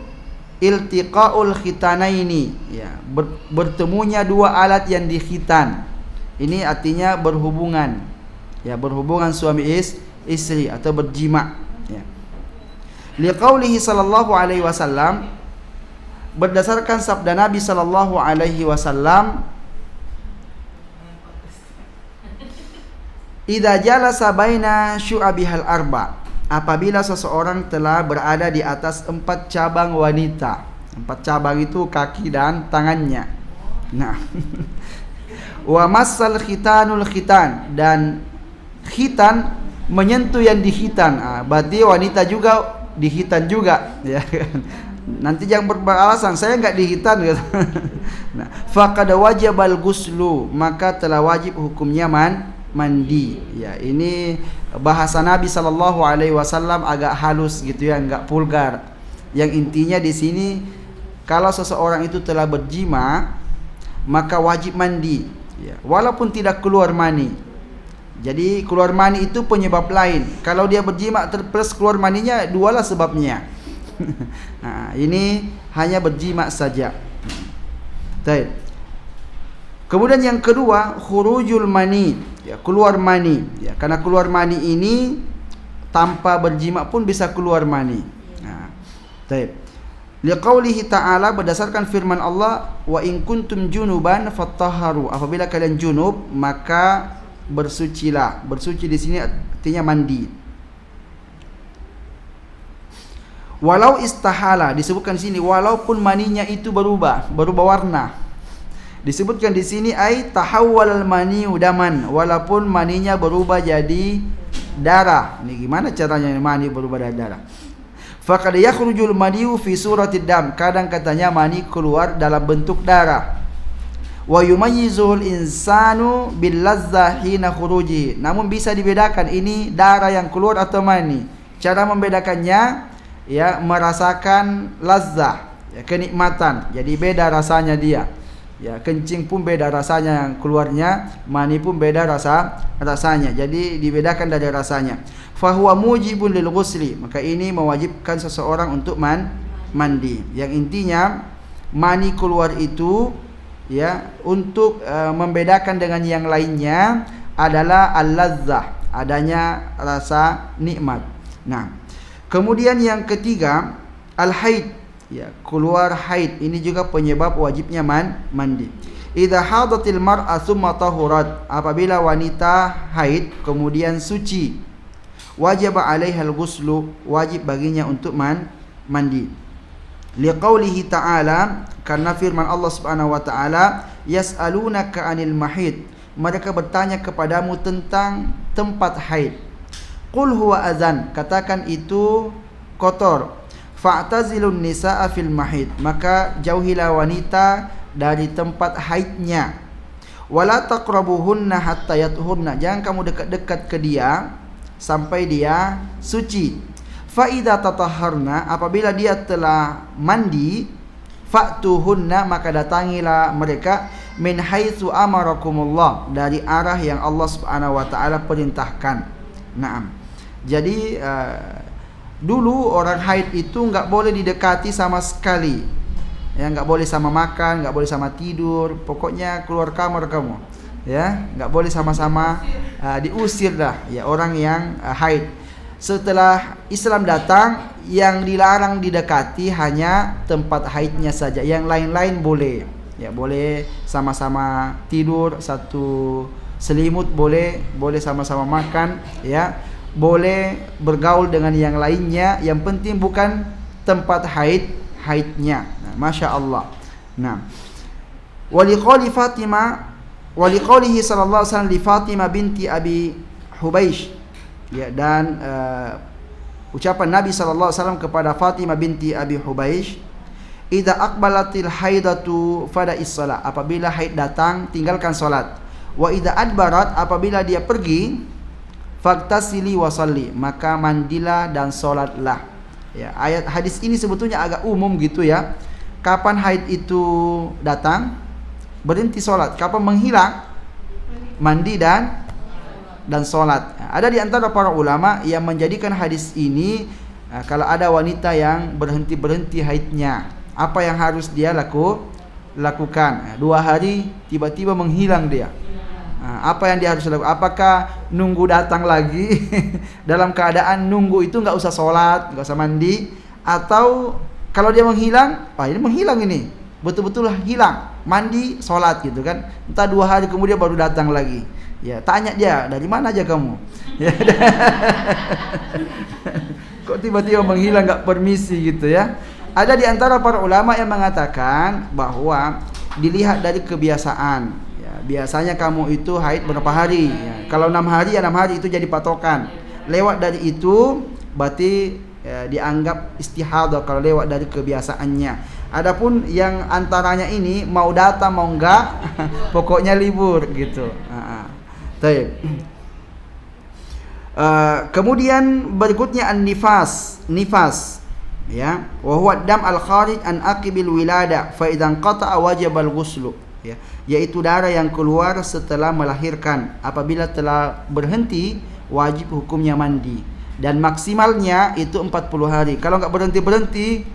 iltiqaul khitanaini, ya, bertemunya dua alat yang dikhitan. Ini artinya berhubungan, ya, berhubungan suami istri atau berjima, ya. Liqaulihi sallallahu alaihi wasallam, berdasarkan sabda Nabi sallallahu alaihi wasallam, idza jalasa baina syu'abihal arba, apabila seseorang telah berada di atas 4 cabang wanita. 4 cabang itu kaki dan tangannya. Wa massal khitanul khitan, dan khitan menyentuh yang dikhitan. Berarti wanita juga dikhitan juga, ya. Nanti jangan beralasan saya enggak dikhitan gitu. Faqad wajibal ghuslu, maka telah wajib hukumnya mandi. Ya, ini bahasa Nabi sallallahu alaihi wasallam agak halus gitu ya, enggak vulgar. Yang intinya di sini, kalau seseorang itu telah berjima, maka wajib mandi, ya, walaupun tidak keluar mani. Jadi keluar mani itu penyebab lain. Kalau dia berjima plus keluar maninya, dualah sebabnya. Ini hanya berjima saja. Baik. Kemudian yang kedua, khurujul mani, ya, keluar mani, ya, karena keluar mani ini tanpa berjima pun bisa keluar mani. Baik. Liqaulihi ta'ala, berdasarkan firman Allah, wa in kuntum junuban fattahharu, apabila kalian junub maka bersucilah. Bersuci di sini artinya mandi. Walau istahala, disebutkan di sini walaupun maninya itu berubah warna. Disebutkan di sini ai tahawwalal maniu daman, walaupun maninya berubah jadi darah. Ini gimana caranya mani berubah jadi darah? Faqad yakhrujul maniu fi suratid dam, kadang katanya mani keluar dalam bentuk darah. Wa yumayyizul insanu bil lazzah hina khuruji, namun bisa dibedakan ini darah yang keluar atau mani. Cara membedakannya, ya, merasakan lazzah, ya, kenikmatan. Jadi beda rasanya dia. Ya, kencing pun beda rasanya yang keluarnya, mani pun beda rasanya. Jadi dibedakan dari rasanya. Fa huwa mujibun lil ghusli, maka ini mewajibkan seseorang untuk mandi. Yang intinya mani keluar itu, ya, untuk membedakan dengan yang lainnya adalah al-lazzah, adanya rasa nikmat. Kemudian yang ketiga, al-haid, ya, keluar haid. Ini juga penyebab wajibnya mandi. Idza hadatil mar'a tsumma tahurat, apabila wanita haid kemudian suci, wajib 'alaihal ghuslu, wajib baginya untuk mandi. Liqaulihi ta'ala, karena firman Allah Subhanahu wa taala, yas'alunaka 'anil mahid, mereka bertanya kepadamu tentang tempat haid. Qul huwa adzan, katakan itu kotor. Fa'tazilun nisaa fil mahid, maka jauhilah wanita dari tempat haidnya. Wala taqrabuhunna hatta yathurna, jangan kamu dekat-dekat ke dia sampai dia suci. Fa idza tatahharna, apabila dia telah mandi, fa'tuhunna, maka datangilah mereka min haitsu amarakumullah, dari arah yang Allah Subhanahu wa taala perintahkan. Naam. Jadi dulu orang haid itu enggak boleh didekati sama sekali. Ya, enggak boleh sama makan, enggak boleh sama tidur, pokoknya keluar kamar kamu. Ya, enggak boleh sama-sama, diusir dah ya orang yang haid. Setelah Islam datang, yang dilarang didekati hanya tempat haidnya saja. Yang lain-lain boleh. Ya, boleh sama-sama tidur satu selimut, boleh sama-sama makan, ya. Boleh bergaul dengan yang lainnya, yang penting bukan tempat haidnya. Nah, Masya Allah. Nah, waliqali Fatimah, waliqalihi sallallahu alaihi wasallam li Fatimah binti Abi Hubaish. Ya, dan ucapan Nabi sallallahu alaihi wasallam kepada Fatimah binti Abi Hubaish, idza aqbalatil haidatu fada'is shalah, apabila haid datang tinggalkan salat. Wa idza adbarat, apabila dia pergi, fagtasili wa shalli, maka mandilah dan salatlah. Ya, ayat hadis ini sebetulnya agak umum gitu ya. Kapan haid itu datang, berhenti salat. Kapan menghilang, mandi dan salat. Ada di antara para ulama yang menjadikan hadis ini, kalau ada wanita yang berhenti haidnya, apa yang harus dia lakukan? 2 hari tiba-tiba menghilang dia. Apa yang dia harus lakukan? Apakah nunggu datang lagi? Dalam keadaan nunggu itu enggak usah sholat, enggak usah mandi, atau kalau dia menghilang, ini menghilang ini, betul-betul hilang, mandi, sholat gitu kan? Entah 2 hari kemudian baru datang lagi. Ya, tanya dia, dari mana aja kamu? Ya, kok tiba-tiba menghilang, enggak permisi gitu ya? Ada di antara para ulama yang mengatakan bahwa dilihat dari kebiasaan. Ya, biasanya kamu itu haid berapa hari? Ya, kalau 6 hari, ya 6 hari itu jadi patokan. Lewat dari itu berarti dianggap istihadah kalau lewat dari kebiasaannya. Adapun yang antaranya ini mau datang mau enggak, pokoknya libur gitu. Baik. Kemudian berikutnya nifas, ya, wa huwa dam al kharij an aqibil wilada fa idzan qata'a wajib al ghusl, ya, yaitu darah yang keluar setelah melahirkan. Apabila telah berhenti, wajib hukumnya mandi, dan maksimalnya itu 40 hari. Kalau enggak berhenti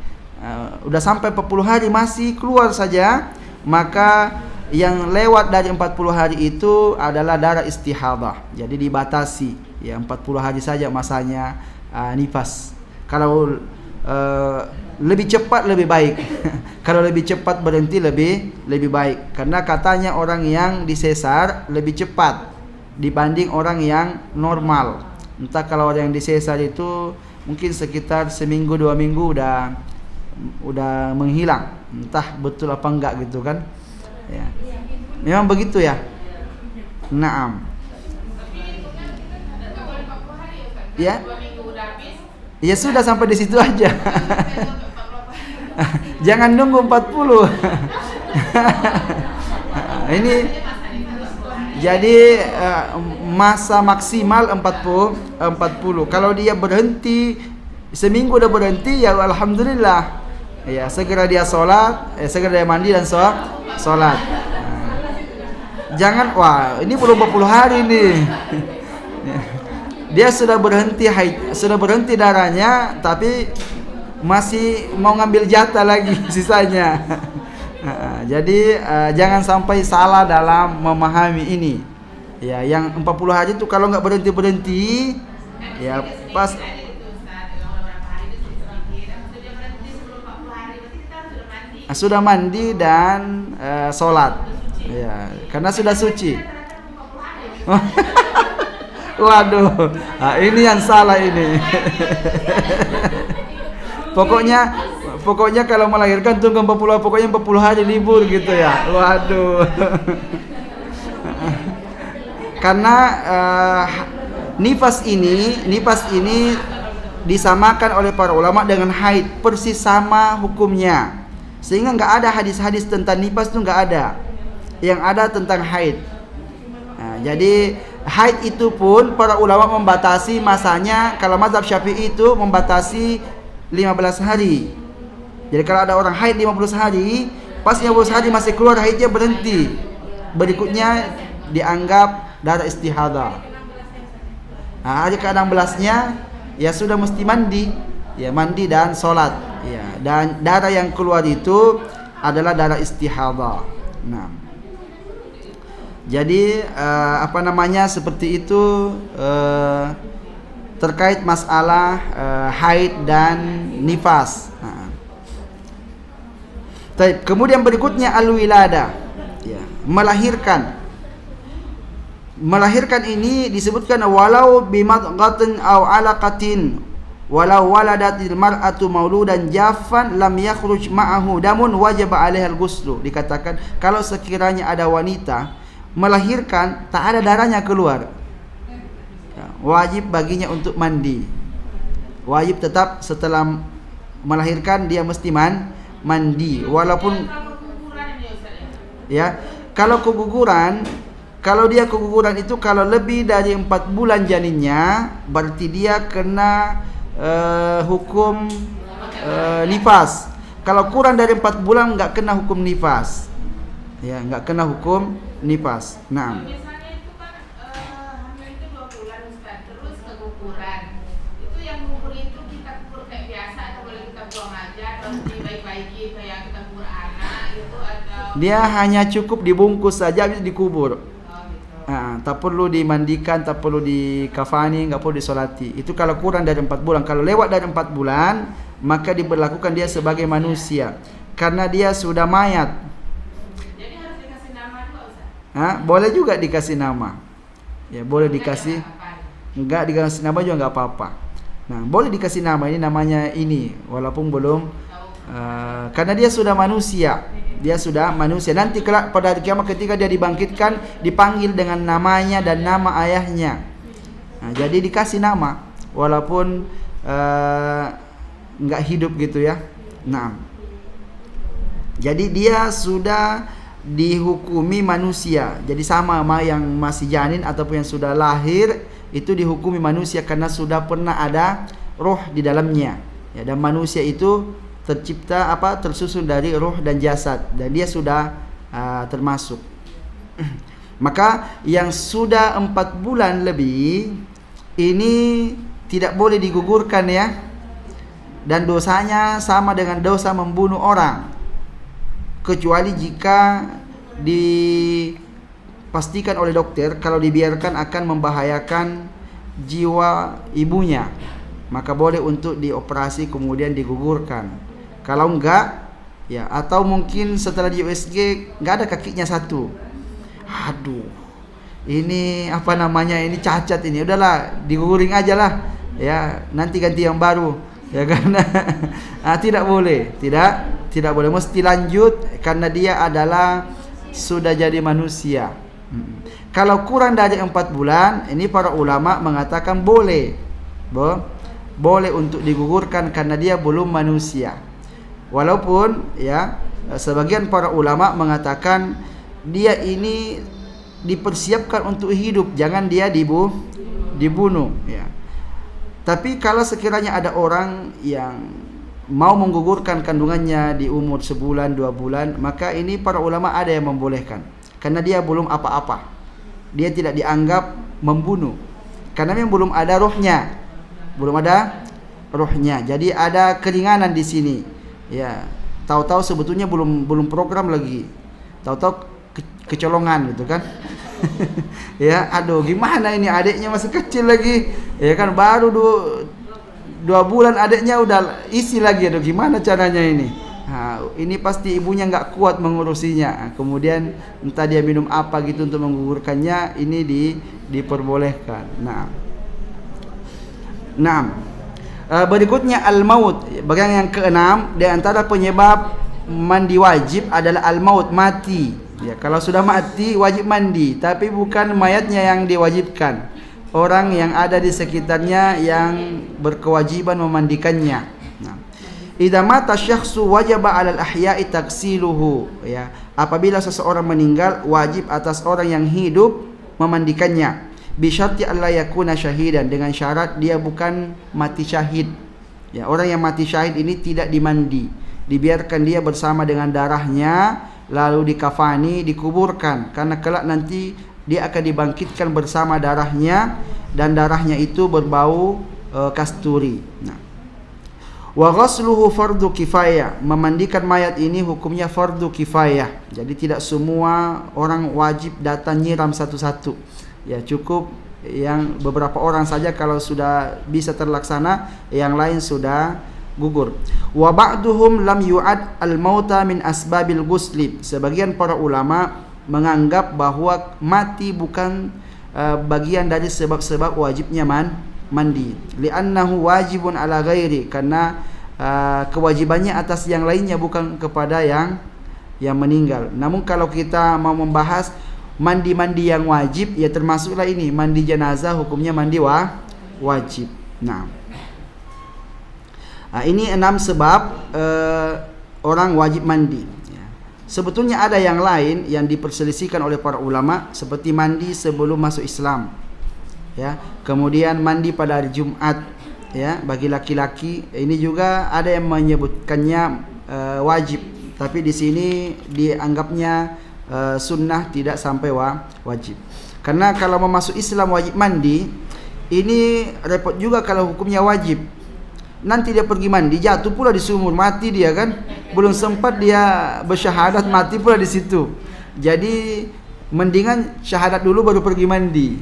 udah sampai 40 hari masih keluar saja, maka yang lewat dari 40 hari itu adalah darah istihadah. Jadi dibatasi, ya 40 hari saja masanya nifas. Kalau lebih cepat lebih baik. Kalau lebih cepat berhenti lebih baik. Karena katanya orang yang disesar lebih cepat dibanding orang yang normal. Entah kalau orang yang disesar itu mungkin sekitar seminggu 2 minggu udah menghilang. Entah betul apa enggak gitu kan. Ya. Memang begitu ya. Naam. Ya. Ya sudah sampai di situ aja. Jangan nunggu 40. Ini jadi masa maksimal 40. Kalau dia berhenti seminggu udah berhenti, ya alhamdulillah. Ya, segera dia sholat, segera dia mandi dan sholat. Jangan, wah ini belum 40 hari nih. Dia sudah berhenti haid, sudah berhenti darahnya, tapi masih mau ngambil jatah lagi sisanya. Jadi jangan sampai salah dalam memahami ini. Ya, yang 40 hari itu kalau nggak berhenti, ya pas sudah mandi dan sholat, ya, karena sudah suci. Waduh, ini yang salah ini. Pokoknya kalau melahirkan tunggu 40, pokoknya 40 hari libur gitu ya. Waduh. Karena nifas ini disamakan oleh para ulama dengan haid, persis sama hukumnya. Sehingga enggak ada hadis-hadis tentang nifas itu enggak ada. yang ada tentang haid. Jadi haid itu pun para ulama membatasi masanya. Kalau mazhab Syafi'i itu membatasi 15 hari. Jadi kalau ada orang haid 15 hari, pas 15 hari masih keluar haidnya, berhenti. Berikutnya dianggap darah istihadah. Hari ke-16-nya ya sudah mesti mandi. Ya, mandi dan sholat. Ya, dan darah yang keluar itu adalah darah istihadah. Nah, jadi seperti itu terkait masalah haid dan nifas. Kemudian berikutnya al-wilada, ya, melahirkan. Melahirkan ini disebutkan walau bimadghatin aw alaqatin walau waladatil mar'atu mauludan jaffan lam yakhruj ma'ahu damun wajib 'alaiha al-ghuslu. Dikatakan kalau sekiranya ada wanita melahirkan tak ada darahnya keluar, ya, wajib baginya untuk mandi. Wajib tetap setelah melahirkan dia mesti mandi walaupun ya, kalau keguguran, kalau dia keguguran itu kalau lebih dari 4 bulan janinnya, berarti dia kena hukum nifas. Kalau kurang dari 4 bulan enggak kena hukum nifas. Ya, enggak kena hukum nifas. Nah, misalnya itu kan hamil itu 2 bulan Ustaz, terus keguguran. Itu yang gugur itu kita kubur kayak biasa atau boleh kita buang aja atau dibaik-baiki kayak kita kubur anak gitu, atau dia hanya cukup dibungkus saja habis dikubur. Tak perlu dimandikan, tak perlu dikafani, enggak perlu disolati. Itu kalau kurang dari 4 bulan. Kalau lewat dari 4 bulan, maka diberlakukan dia sebagai manusia karena dia sudah mayat. Jadi harus dikasih nama juga Ustaz? Boleh juga dikasih nama. Ya, boleh dikasih. Enggak dikasih nama juga enggak apa-apa. Nah, boleh dikasih nama, ini namanya ini walaupun belum karena dia sudah manusia. Dia sudah manusia. Nanti pada hari kiamat ketika dia dibangkitkan, dipanggil dengan namanya dan nama ayahnya. Nah, jadi dikasih nama walaupun enggak hidup gitu ya. Nah, jadi dia sudah dihukumi manusia. Jadi sama yang masih janin ataupun yang sudah lahir itu dihukumi manusia karena sudah pernah ada roh di dalamnya. Ya, dan manusia itu tercipta tersusun dari roh dan jasad, dan dia sudah termasuk. Maka yang sudah 4 bulan lebih ini tidak boleh digugurkan ya, dan dosanya sama dengan dosa membunuh orang, kecuali jika dipastikan oleh dokter kalau dibiarkan akan membahayakan jiwa ibunya, maka boleh untuk dioperasi kemudian digugurkan. Kalau enggak, ya, atau mungkin setelah di USG enggak ada kakinya satu. Aduh, ini ini cacat ini. Udahlah, digugurin aja lah. Ya, nanti ganti yang baru. Ya karena tidak boleh. Tidak boleh, mesti lanjut karena dia adalah sudah jadi manusia. Kalau kurang dari 4 bulan, ini para ulama mengatakan boleh. Boleh untuk digugurkan karena dia belum manusia. Walaupun ya sebagian para ulama mengatakan dia ini dipersiapkan untuk hidup, jangan dia dibunuh ya. Tapi kalau sekiranya ada orang yang mau menggugurkan kandungannya di umur sebulan 2 bulan, maka ini para ulama ada yang membolehkan karena dia belum apa-apa. Dia tidak dianggap membunuh karena memang belum ada rohnya. Jadi ada keringanan di sini. Ya, tahu-tahu sebetulnya belum program lagi. Tahu-tahu kecolongan gitu kan. Ya, aduh gimana ini, adiknya masih kecil lagi. Ya kan baru 2 bulan adiknya udah isi lagi. Aduh gimana caranya ini? Ini pasti ibunya enggak kuat mengurusinya. Kemudian entah dia minum apa gitu untuk menggugurkannya, ini diperbolehkan. Nah, berikutnya al-maut. Bagian yang keenam, di antara penyebab mandi wajib adalah al-maut, mati. Ya, kalau sudah mati wajib mandi, tapi bukan mayatnya yang diwajibkan. Orang yang ada di sekitarnya yang berkewajiban memandikannya. Nah, Idza mata syakhsu wajaba 'alal ahya'i taghsiluhu, ya. Apabila seseorang meninggal, wajib atas orang yang hidup memandikannya. Bi syarti alla yakuna syahidan, dengan syarat dia bukan mati syahid. Ya, orang yang mati syahid ini tidak dimandi, dibiarkan dia bersama dengan darahnya, lalu dikafani, dikuburkan, karena kelak nanti dia akan dibangkitkan bersama darahnya, dan darahnya itu berbau kasturi. Nah, wa ghasluhu fardu kifayah, memandikan mayat ini hukumnya fardu kifayah. Jadi tidak semua orang wajib datang nyiram satu-satu. Ya, cukup yang beberapa orang saja kalau sudah bisa terlaksana, yang lain sudah gugur. Wa ba'duhum lam yu'ad al-mauta min asbabil ghusli. Sebagian para ulama menganggap bahwa mati bukan bagian dari sebab-sebab wajibnya mandi. Li'annahu wajibun ala ghairi, karena kewajibannya atas yang lainnya, bukan kepada yang meninggal. Namun kalau kita mau membahas mandi-mandi yang wajib, ya termasuklah ini mandi jenazah, hukumnya mandi wajib. Nah, ini 6 sebab orang wajib mandi. Sebetulnya ada yang lain yang diperselisihkan oleh para ulama, seperti mandi sebelum masuk Islam, ya. Kemudian mandi pada hari Jumat, ya, bagi laki-laki. Ini juga ada yang menyebutkannya wajib, tapi di sini dianggapnya sunnah, tidak sampai wajib. Karena kalau mau masuk Islam wajib mandi, ini repot juga kalau hukumnya wajib. Nanti dia pergi mandi, jatuh pula di sumur, mati dia kan. Belum sempat dia bersyahadat, mati pula di situ. Jadi mendingan syahadat dulu baru pergi mandi.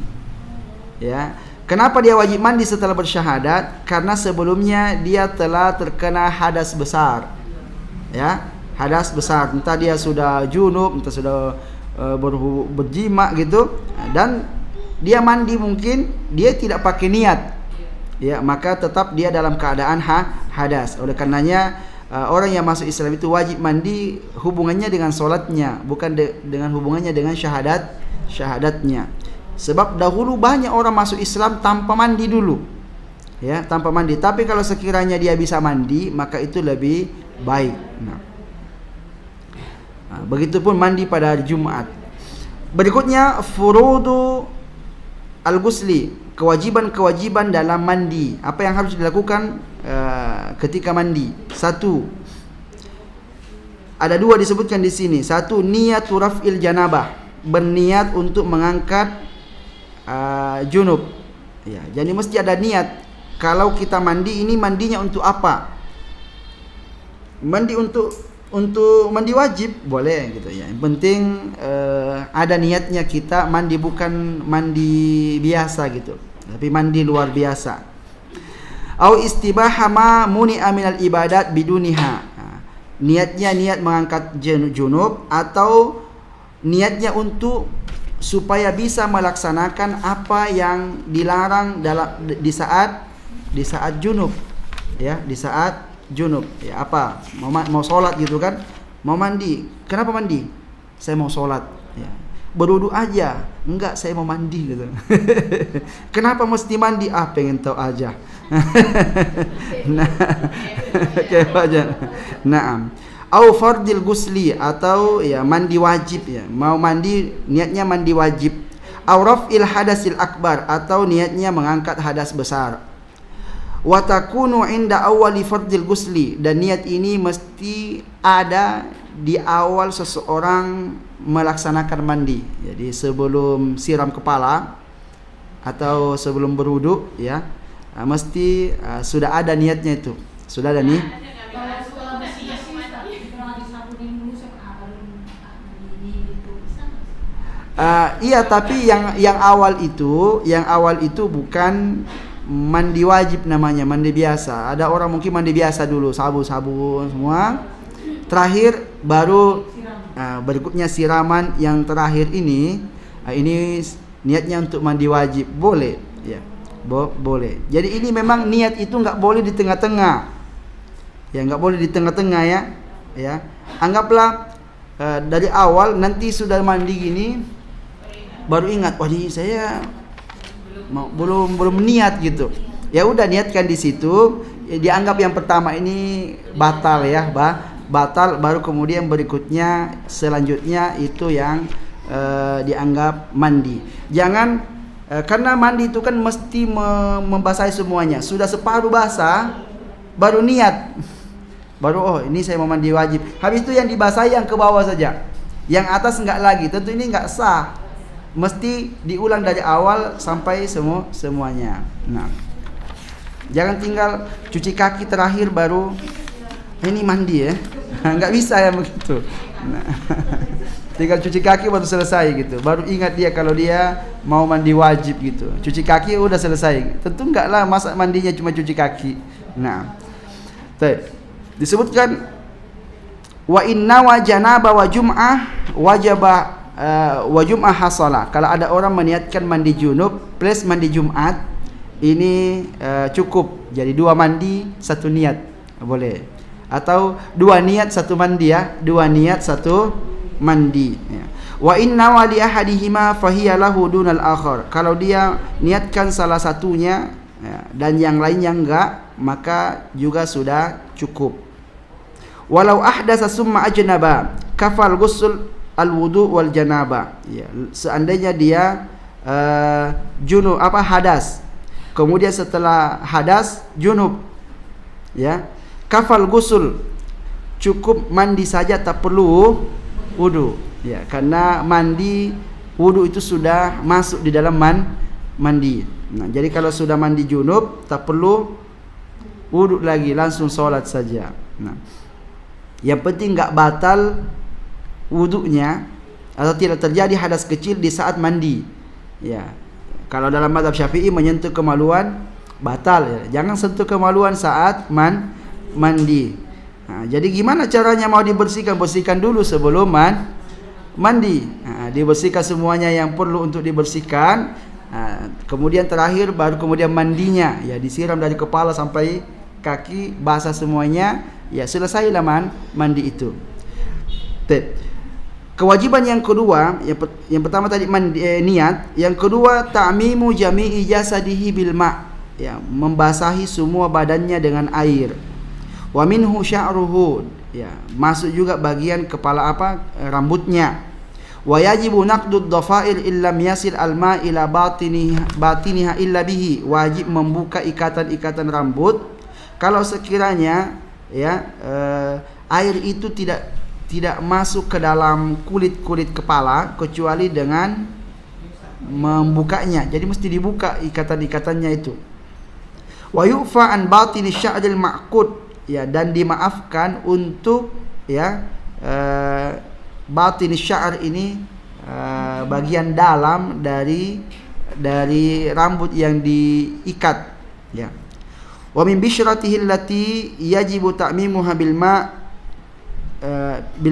Ya. Kenapa dia wajib mandi setelah bersyahadat? Karena sebelumnya dia telah terkena hadas besar. Ya, hadas besar. Entah dia sudah junub, entah sudah berjima gitu, dan dia mandi, mungkin dia tidak pakai niat. Ya, maka tetap dia dalam keadaan hadas. Oleh karenanya orang yang masuk Islam itu wajib mandi, hubungannya dengan solatnya, bukan dengan hubungannya dengan syahadatnya. Sebab dahulu banyak orang masuk Islam tanpa mandi dulu, ya, tanpa mandi. Tapi kalau sekiranya dia bisa mandi, maka itu lebih baik. Nah, begitupun mandi pada hari Jumat. Berikutnya furudu al-ghusli, kewajiban-kewajiban dalam mandi. Apa yang harus dilakukan ketika mandi? 1, ada 2 disebutkan di sini. 1, niyatu raf'il janabah, berniat untuk mengangkat junub. Ya, jadi mesti ada niat. Kalau kita mandi, ini mandinya untuk apa? Mandi untuk mandi wajib boleh gitu ya. Yang penting ada niatnya kita mandi, bukan mandi biasa gitu, tapi mandi luar biasa. Au istibaha ma muni'a minal ibadat biduniha. Niatnya niat mengangkat junub, atau niatnya untuk supaya bisa melaksanakan apa yang dilarang di saat junub, ya, di saat junub. Ya, apa? Mau sholat gitu kan? Mau mandi. Kenapa mandi? Saya mau sholat. Ya. Berwudu aja. Enggak, saya mau mandi gitu. Kenapa mesti mandi? Pengen tahu aja. Nah, kayak aja. Naam. Au fardil ghusli, atau ya mandi wajib, ya. Mau mandi niatnya mandi wajib. Au raf'il hadasil akbar, atau niatnya mengangkat hadas besar. Wa takunu inda awali fardil ghusli, dan niat ini mesti ada di awal seseorang melaksanakan mandi. Jadi sebelum siram kepala atau sebelum berwudu, ya, mesti sudah ada niatnya itu. Sudah ada nih. Iya, tapi yang awal itu bukan mandi wajib, namanya mandi biasa. Ada orang mungkin mandi biasa dulu, sabun semua. Terakhir baru berikutnya siraman. Yang terakhir ini niatnya untuk mandi wajib, boleh, ya. Boleh. Jadi ini memang niat itu enggak boleh di tengah-tengah. Ya, enggak boleh di tengah-tengah, ya. Ya. Anggaplah dari awal, nanti sudah mandi gini baru ingat, ini saya belum niat gitu. Ya udah, niatkan di situ. dianggap yang pertama ini batal ya, batal, baru kemudian berikutnya selanjutnya itu yang dianggap mandi. Jangan karena mandi itu kan mesti membasahi semuanya. Sudah separuh basah baru niat. Baru oh ini saya mau mandi wajib. Habis itu yang dibasahi yang ke bawah saja. Yang atas enggak lagi. Tentu ini enggak sah. Mesti diulang dari awal sampai semuanya. Nah. Jangan tinggal cuci kaki terakhir baru ini mandi ya. Enggak bisa ya begitu. Nah. Tinggal cuci kaki baru selesai gitu. Baru ingat dia kalau dia mau mandi wajib gitu. Cuci kaki udah selesai. Tentu enggak lah masa mandinya cuma cuci kaki. Nah. Disebutkan wa inna wa janaba wa jum'ah wajaba wa jum'ah hasalah. Kalau ada orang meniatkan mandi junub plus mandi Jumat, ini cukup. Jadi 2 mandi 1 niat boleh. Atau 2 niat 1 mandi ya. 2 niat 1 mandi ya. Wa inna wa li ahadihima fahiya lahu dunal akhar. Kalau dia niatkan salah satunya ya, dan yang lainnya enggak, maka juga sudah cukup. Walau ahdasa summa ajnaba kafal ghusl al-wudu wal janaba ya, seandainya dia junub hadas, kemudian setelah hadas junub ya, kafal ghusl, cukup mandi saja tak perlu wudu ya, karena mandi wudu itu sudah masuk di dalam mandi. Nah, jadi kalau sudah mandi junub tak perlu wudu lagi, langsung sholat saja. Nah, yang penting enggak batal wudunya atau tidak terjadi hadas kecil di saat mandi. Ya. Kalau dalam mazhab Syafi'i menyentuh kemaluan batal ya. Jangan sentuh kemaluan saat mandi. Nah, jadi gimana caranya mau dibersihkan? Bersihkan dulu sebelum mandi. Nah, dibersihkan semuanya yang perlu untuk dibersihkan. Nah, kemudian terakhir baru kemudian mandinya ya, disiram dari kepala sampai kaki basah semuanya ya, selesailah mandi itu. Kewajiban yang kedua, yang pertama tadi niat, yang kedua ta'mimu jami'i jasadihi bil ma' ya, membasahi semua badannya dengan air. Wa minhu sya'ruhu ya, masuk juga bagian kepala rambutnya. Wa yajibu naqdud dhafair illam yasil al-ma' ila batiniha illa bihi, wajib membuka ikatan-ikatan rambut kalau sekiranya ya air itu tidak masuk ke dalam kulit kepala kecuali dengan membukanya. Jadi mesti dibuka ikatan-ikatannya itu. Wa yu'fa an batini sya'ril ma'qud ya, dan dimaafkan untuk ya batini sya'ar ini bagian dalam dari rambut yang diikat ya. Wa min bisyratihi allati yajibu ta'mimuha bil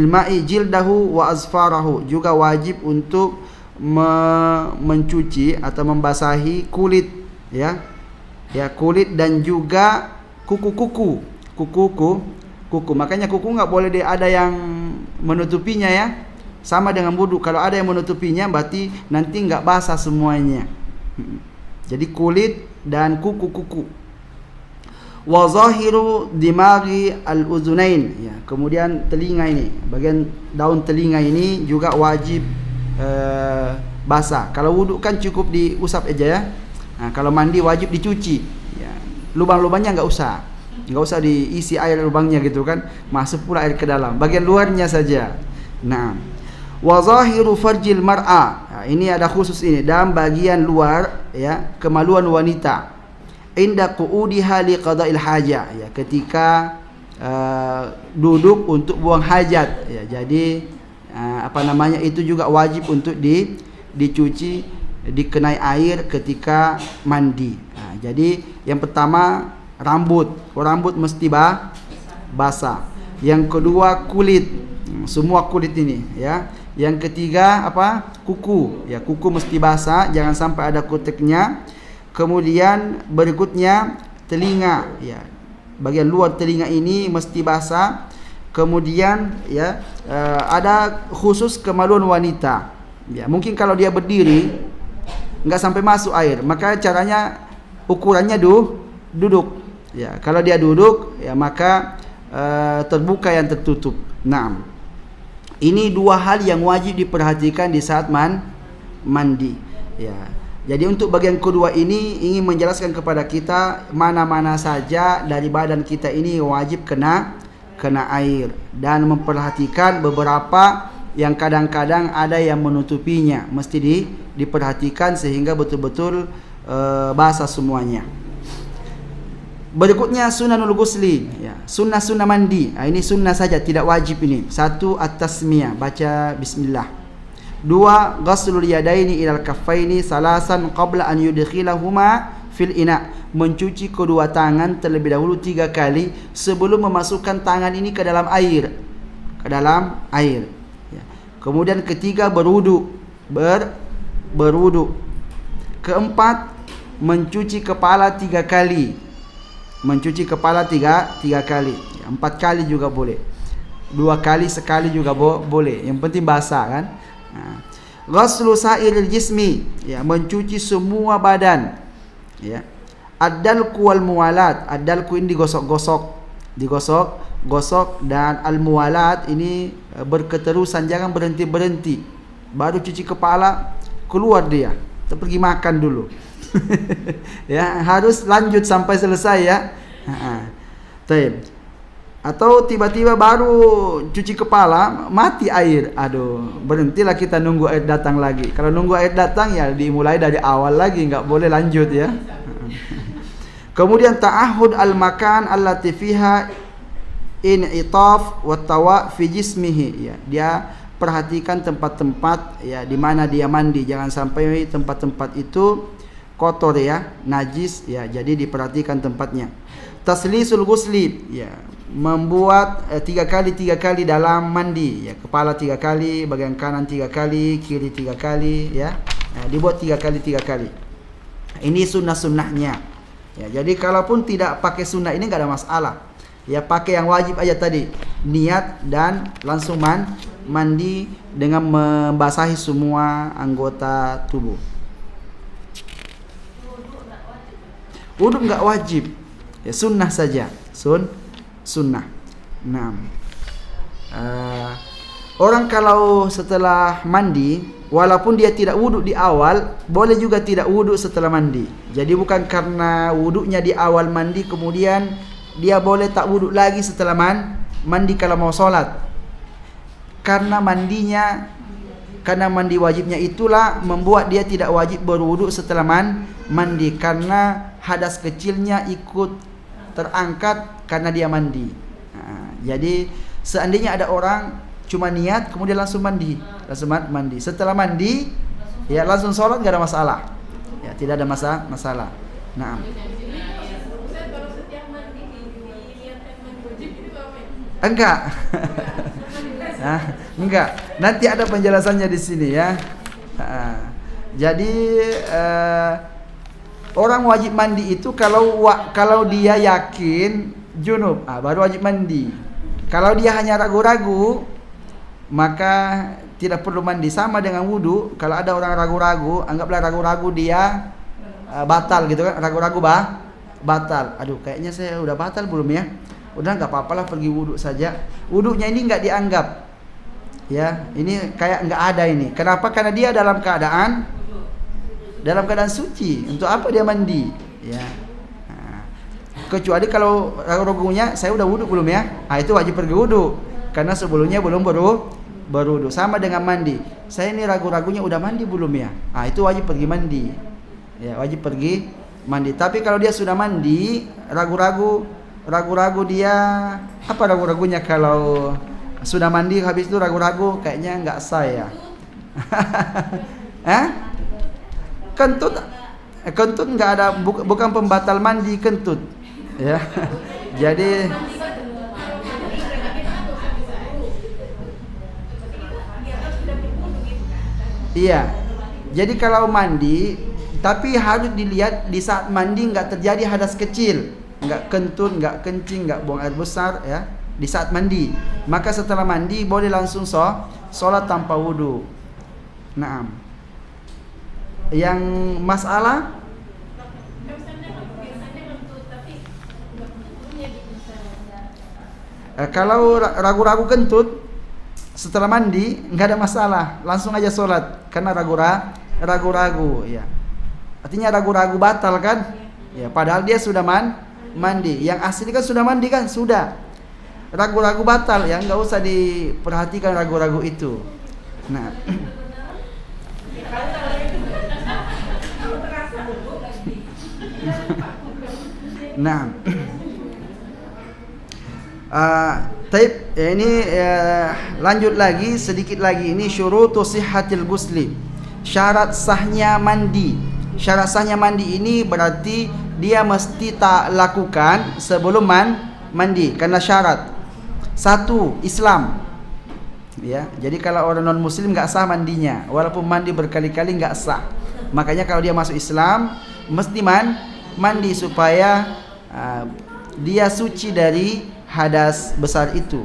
ma'i jildahu wa azfarahu, juga wajib untuk mencuci atau membasahi kulit ya. Ya, kulit dan juga kuku. Makanya kuku enggak boleh ada yang menutupinya ya. Sama dengan wudu, kalau ada yang menutupinya berarti nanti enggak basah semuanya. Jadi kulit dan kuku. Wa zahiru dimaghi al-uzunain ya, kemudian telinga ini, bagian daun telinga ini juga wajib basah. Kalau wudu kan cukup diusap aja ya. Nah, kalau mandi wajib dicuci ya. Lubang-lubangnya enggak usah diisi air lubangnya gitu kan, masuk pula air ke dalam, bagian luarnya saja. Nah, wa zahiru farjil mar'a ya, ini ada khusus ini, dalam bagian luar ya, kemaluan wanita. Inda qu'udiha li qada'il hajah ya, ketika duduk untuk buang hajat ya. Jadi itu juga wajib untuk dicuci, dikenai air ketika mandi. Nah, jadi yang pertama rambut mesti basah. Yang kedua kulit, semua kulit ini ya. Yang ketiga kuku ya, kuku mesti basah, jangan sampai ada kuteknya. Kemudian berikutnya telinga ya, bagian luar telinga ini mesti basah. Kemudian ya ada khusus kemaluan wanita ya, mungkin kalau dia berdiri enggak sampai masuk air, maka caranya ukurannya duduk Ya, kalau dia duduk ya maka terbuka yang tertutup. Naam. Ini dua hal yang wajib diperhatikan di saat mandi. Ya. Jadi untuk bagian kedua ini ingin menjelaskan kepada kita mana-mana saja dari badan kita ini wajib kena air, dan memperhatikan beberapa yang kadang-kadang ada yang menutupinya, mesti diperhatikan sehingga betul-betul basah semuanya. Berikutnya sunanul ghusli, ya, sunnah mandi. Ini sunnah saja, tidak wajib ini. 1. At-tasmiyah, baca bismillah. 2. Ghaslul yadaini ilal kaffaini salasan qabla an yudkhilahuma fil ina, mencuci kedua tangan terlebih dahulu 3 kali sebelum memasukkan tangan ini ke dalam air. Ya. Kemudian ketiga berwudu. Berwudu. Keempat, mencuci kepala 3 kali. Mencuci kepala 3 kali. 4 kali juga boleh. 2 kali, sekali juga boleh. Yang penting basah kan. Ghaslu sa'iril jismi, ya, mencuci semua badan. Ya. Ad-dalku wal muwalat. Ad-dalku ini digosok, dan al-muwalat ini berketerusan, jangan berhenti. Baru cuci kepala keluar dia, pergi makan dulu. Ya, harus lanjut sampai selesai ya. Taib. Atau tiba-tiba baru cuci kepala mati air, aduh, berhentilah kita nunggu air datang lagi. Kalau nunggu air datang ya dimulai dari awal lagi, nggak boleh lanjut ya. Kemudian ta'ahud al-makan allati fiha in'itaf wa tawa fi jismihi, ya, dia perhatikan tempat-tempat ya di mana dia mandi, jangan sampai tempat-tempat itu kotor ya, najis ya, jadi diperhatikan tempatnya. Taslisul ghusli, ya, membuat 3 kali dalam mandi, ya, kepala 3 kali, bagian kanan 3 kali, kiri 3 kali ya. Dibuat 3 kali. Ini sunnah-sunnahnya. Ya, jadi kalaupun tidak pakai sunnah ini enggak ada masalah. Ya, pakai yang wajib aja tadi, niat dan langsung mandi dengan membasahi semua anggota tubuh. Wudu enggak wajib, ya, sunnah saja, sunnah. Nah, orang kalau setelah mandi, walaupun dia tidak wudu di awal, boleh juga tidak wudu setelah mandi. Jadi bukan karena wudunya di awal mandi kemudian dia boleh tak wudu lagi setelah mandi kalau mau sholat. Karena mandi wajibnya itulah membuat dia tidak wajib berwudu setelah mandi, karena hadas kecilnya ikut terangkat karena dia mandi. Jadi seandainya ada orang cuma niat kemudian langsung mandi, setelah mandi ya langsung sholat, gak ada masalah, ya, tidak ada masalah. Nah, enggak. Enggak. Nanti ada penjelasannya di sini ya. Jadi orang wajib mandi itu kalau dia yakin junub, baru wajib mandi. Kalau dia hanya ragu-ragu, maka tidak perlu mandi, sama dengan wudu. Kalau ada orang ragu-ragu, anggaplah ragu-ragu dia batal gitu kan, ragu-ragu batal. Aduh, kayaknya saya udah batal belum ya? Udah, nggak apa-apalah, pergi wudu saja. Wudunya ini nggak dianggap, ya, ini kayak nggak ada ini. Kenapa? Karena dia dalam keadaan suci. Untuk apa dia mandi? Ya. Kecuali kalau ragu-ragunya, saya udah wudu belum ya? Itu wajib pergi wudu, karena sebelumnya belum berwudu. Sama dengan mandi. Saya ini ragu-ragunya udah mandi belum ya? Itu wajib pergi mandi. Ya, wajib pergi mandi. Tapi kalau dia sudah mandi, ragu-ragu dia, apa ragu-ragunya kalau sudah mandi habis itu ragu-ragu, kayaknya nggak sah ya. Kentut nggak ada, bukan pembatal mandi kentut ya. Jadi iya, jadi kalau mandi, tapi harus dilihat di saat mandi nggak terjadi hadas kecil, nggak kentut, nggak kencing, nggak buang air besar ya. Di saat mandi, maka setelah mandi boleh langsung sholat tanpa wudu. Naam. Yang masalah Kalau ragu-ragu kentut setelah mandi nggak ada masalah, langsung aja sholat karena ragu-ragu ya. Artinya ragu-ragu batal kan? Ya, padahal dia sudah mandi. Yang asli kan sudah mandi kan? Sudah. Ragu-ragu batal ya, nggak usah diperhatikan ragu-ragu itu. Nah. Nah. Taib, ini lanjut lagi sedikit lagi. Ini syurutu sihhatil ghusli. Syarat sahnya mandi. Syarat sahnya mandi ini berarti dia mesti tak lakukan sebelum mandi karena syarat. Satu, Islam. Ya, jadi kalau orang non muslim enggak sah mandinya, walaupun mandi berkali-kali enggak sah. Makanya kalau dia masuk Islam mesti mandi supaya dia suci dari hadas besar itu.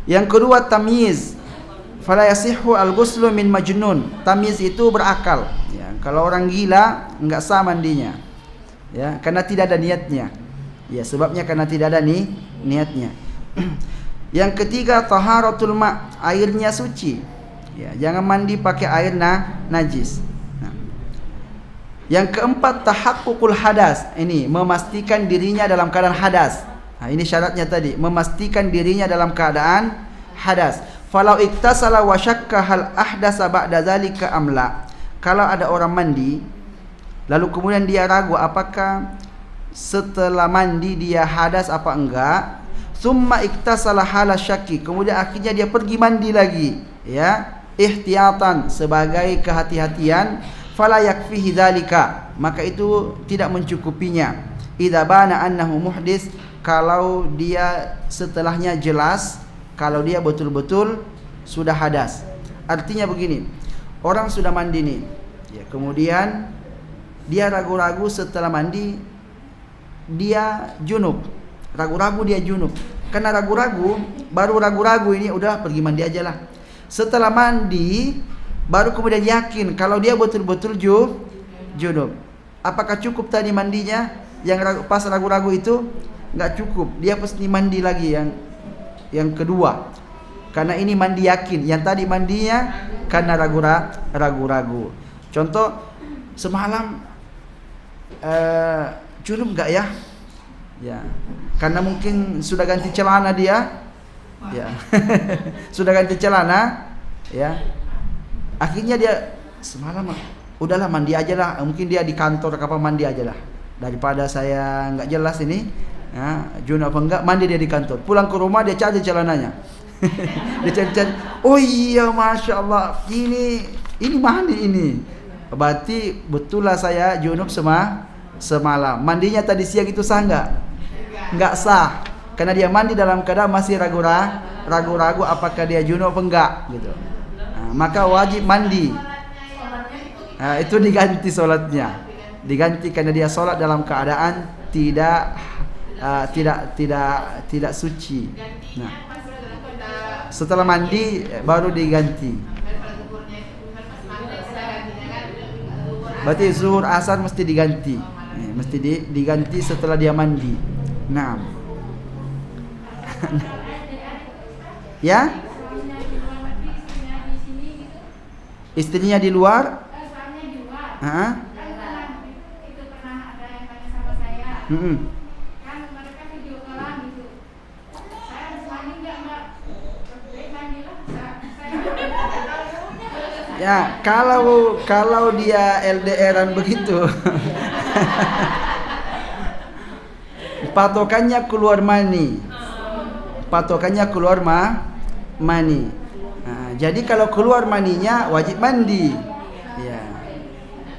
Yang kedua, tamyiz. Fala yasihhu al-ghuslu min majnun. Tamyiz itu berakal. Ya, kalau orang gila enggak sah mandinya. Ya, karena tidak ada niatnya. Ya, sebabnya karena tidak ada niatnya. Yang ketiga, taharatul ma', airnya suci. Ya, jangan mandi pakai air najis. Nah. Yang keempat, tahaqqukul hadas. Ini memastikan dirinya dalam keadaan hadas. Nah, ini syaratnya tadi, memastikan dirinya dalam keadaan hadas. Falau iktasala wa syakka hal ahdasa ba'da zalika amla. Kalau ada orang mandi lalu kemudian dia ragu apakah setelah mandi dia hadas apa enggak, summa iktasala hala syakki, kemudian akhirnya dia pergi mandi lagi, ya, ihtiyatan, sebagai kehati-hatian, fala yakfihi dzalika, maka itu tidak mencukupinya. Idza bana annahu muhdits, kalau dia setelahnya jelas kalau dia betul-betul sudah hadas. Artinya begini, orang sudah mandi nih, ya, kemudian dia ragu-ragu setelah mandi dia junub, ragu-ragu dia junub. Karena ragu-ragu, baru ragu-ragu ini udah pergi mandi aja lah. Setelah mandi baru kemudian yakin kalau dia betul-betul junub. Apakah cukup tadi mandinya? Yang pas ragu-ragu itu nggak cukup, dia pasti mandi lagi yang kedua. Karena ini mandi yakin, yang tadi mandinya karena ragu-ragu. Contoh, semalam junub nggak ya? Ya, karena mungkin sudah ganti celana dia, ya, sudah ganti celana, ya. Akhirnya dia semalam, udahlah mandi aja lah. Mungkin dia di kantor kapal, mandi aja lah. Daripada saya nggak jelas ini, ya, junub apa enggak, mandi dia di kantor. Pulang ke rumah dia cari celananya. Dia cari, oh iya, masya Allah, ini mandi ini. Berarti betul lah saya junub semalam. Mandinya tadi siang itu sah enggak? Enggak sah. Karena dia mandi dalam keadaan masih ragu-ragu apakah dia junub apa enggak gitu. Nah, maka wajib mandi. Nah, itu diganti sholatnya. Diganti karena dia sholat dalam keadaan tidak suci. Nah, setelah mandi baru diganti. Berarti zuhur asar mesti diganti. Mesti diganti setelah dia mandi. Nah. Ya? Istrinya di luar? Heeh. Kan mereka video callan gitu. Saya harus mandi enggak, Mbak? Baik mandilah. Ya, kalau dia LDRan begitu. Patokannya keluar mani. Patokannya keluar mani. Nah, jadi kalau keluar maninya wajib mandi. Ya.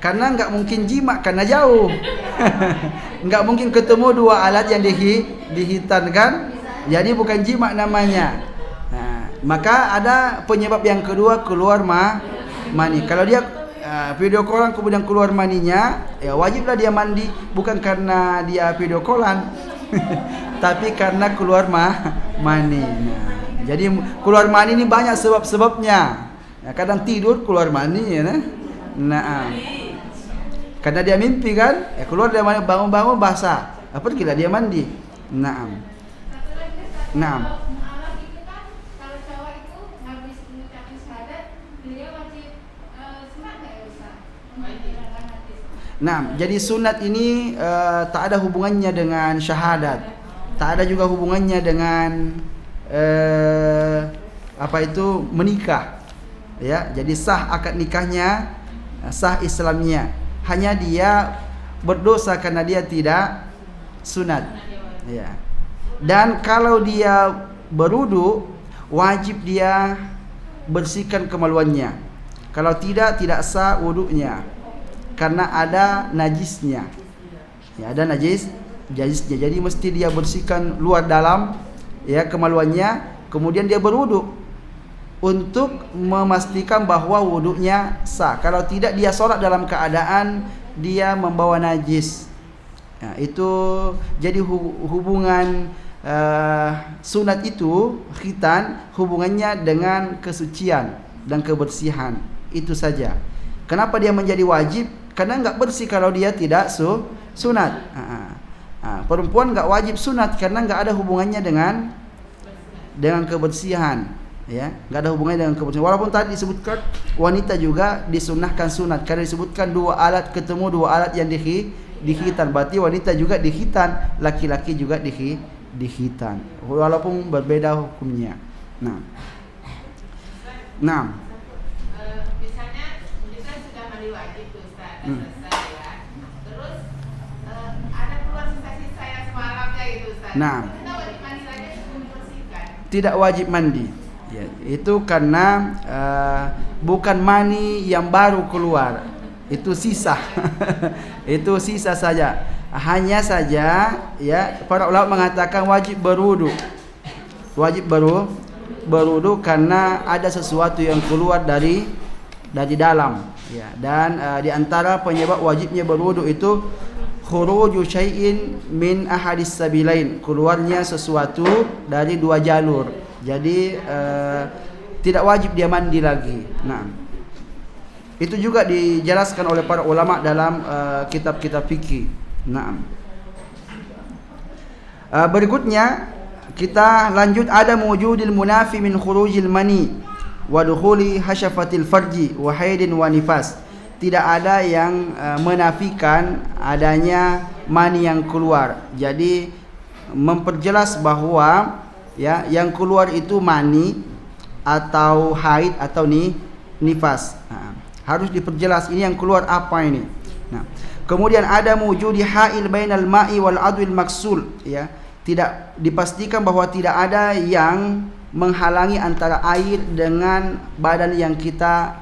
Karena enggak mungkin jima karena jauh. Enggak mungkin ketemu dua alat yang dihitankan. Jadi bukan jima namanya. Nah, maka ada penyebab yang kedua, keluar mani. Kalau dia video callan kemudian keluar maninya, ya wajiblah dia mandi, bukan karena dia video callan. Tapi karena keluar mani. Nah, jadi keluar mani ini banyak sebab-sebabnya. Ya, kadang tidur keluar mani ya. Nah. Karena dia mimpi kan, ya keluar dari mani, bangun-bangun basah. Pergilah dia mandi. Naam. Satu lagi, Nah, Kalau mu'alaf itu kan kalau cowok itu habis mengucapkan syahadat beliau wajib sunat nggak ya Ustaz? Menghilangkan hadis. nah, jadi sunat ini tak ada hubungannya dengan syahadat, tak ada juga hubungannya dengan apa itu menikah. Ya, jadi sah akad nikahnya, sah Islamnya. Hanya dia berdosa karena dia tidak sunat. Ya. Dan kalau dia berwudu, wajib dia bersihkan kemaluannya. Kalau tidak sah wudunya karena ada najisnya. Ya, ada najisnya. Jadi mesti dia bersihkan luar dalam ya kemaluannya, kemudian dia berwudu untuk memastikan bahwa wudunya sah. Kalau tidak, dia solat dalam keadaan dia membawa najis. Ya, itu jadi hubungan sunat itu, khitan, hubungannya dengan kesucian dan kebersihan. Itu saja. Kenapa dia menjadi wajib? Karena enggak bersih kalau dia tidak sunat. Perempuan enggak wajib sunat karena enggak ada hubungannya dengan kebersihan. Ya, enggak ada hubungannya dengan kebersihan. Walaupun tadi disebutkan wanita juga disunahkan sunat karena disebutkan dua alat yang dikhitan. Berarti wanita juga dikhitan, laki-laki juga dikhitan. Walaupun berbeda hukumnya. Nah. Misalnya kita sudah mandi wajib tuh Ustaz, selesai ya. Terus ada keluar sisa-sisa yang semalamnya gitu Ustaz. Nah. Kita wajib mandi lagi sebelum dibersihkan. Tidak wajib mandi. Ya, itu karena bukan mani yang baru keluar. Itu sisa. Itu sisa saja. Hanya saja ya para ulama mengatakan wajib berwudu. Wajib berwudu karena ada sesuatu yang keluar dari dalam ya. Dan di antara penyebab wajibnya berwudu itu khuruju syai'in min ahadis sabilain, keluarnya sesuatu dari dua jalur. Jadi tidak wajib dia mandi lagi. Nah, itu juga dijelaskan oleh para ulama dalam kitab-kitab fikih. Nah, berikutnya kita lanjut, ada wujudil munafi min khurujil mani wa dukhuli hasyafatil farji wa haidin wa nifas. Tidak ada yang menafikan adanya mani yang keluar. Jadi memperjelas bahwa ya yang keluar itu mani atau haid atau nifas. Harus diperjelas ini yang keluar apa ini. Nah, kemudian ada wujudi hail bainal ma'i wal adwil maksul ya. Tidak dipastikan bahwa tidak ada yang menghalangi antara air dengan badan yang kita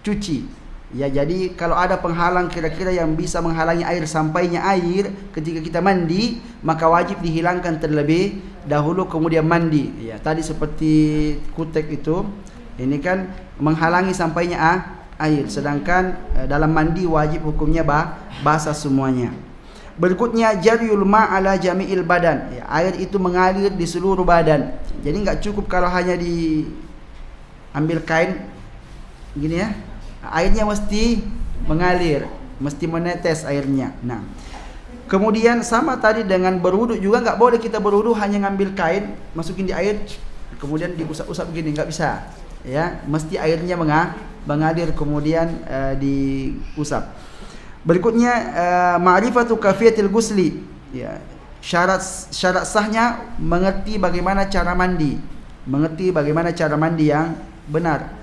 cuci. Ya, jadi kalau ada penghalang kira-kira yang bisa menghalangi air sampainya air ketika kita mandi, maka wajib dihilangkan terlebih dahulu kemudian mandi. Ya, tadi seperti kutek itu, ini kan menghalangi sampainya air, sedangkan dalam mandi wajib hukumnya basah semuanya. Berikutnya jaryul ma'ala jami'il badan. Ya, air itu mengalir di seluruh badan. Jadi enggak cukup kalau hanya diambil kain gini ya. Airnya mesti mengalir, mesti menetes airnya. Nah, kemudian sama tadi dengan berwudu juga enggak boleh kita berwudu hanya ngambil kain, masukin di air, kemudian diusap-usap begini, enggak bisa. Ya, mesti airnya mengalir kemudian diusap. Berikutnya ma'rifatu kafiyatil ghusli. Ya, syarat sahnya mengerti bagaimana cara mandi. Mengerti bagaimana cara mandi yang benar.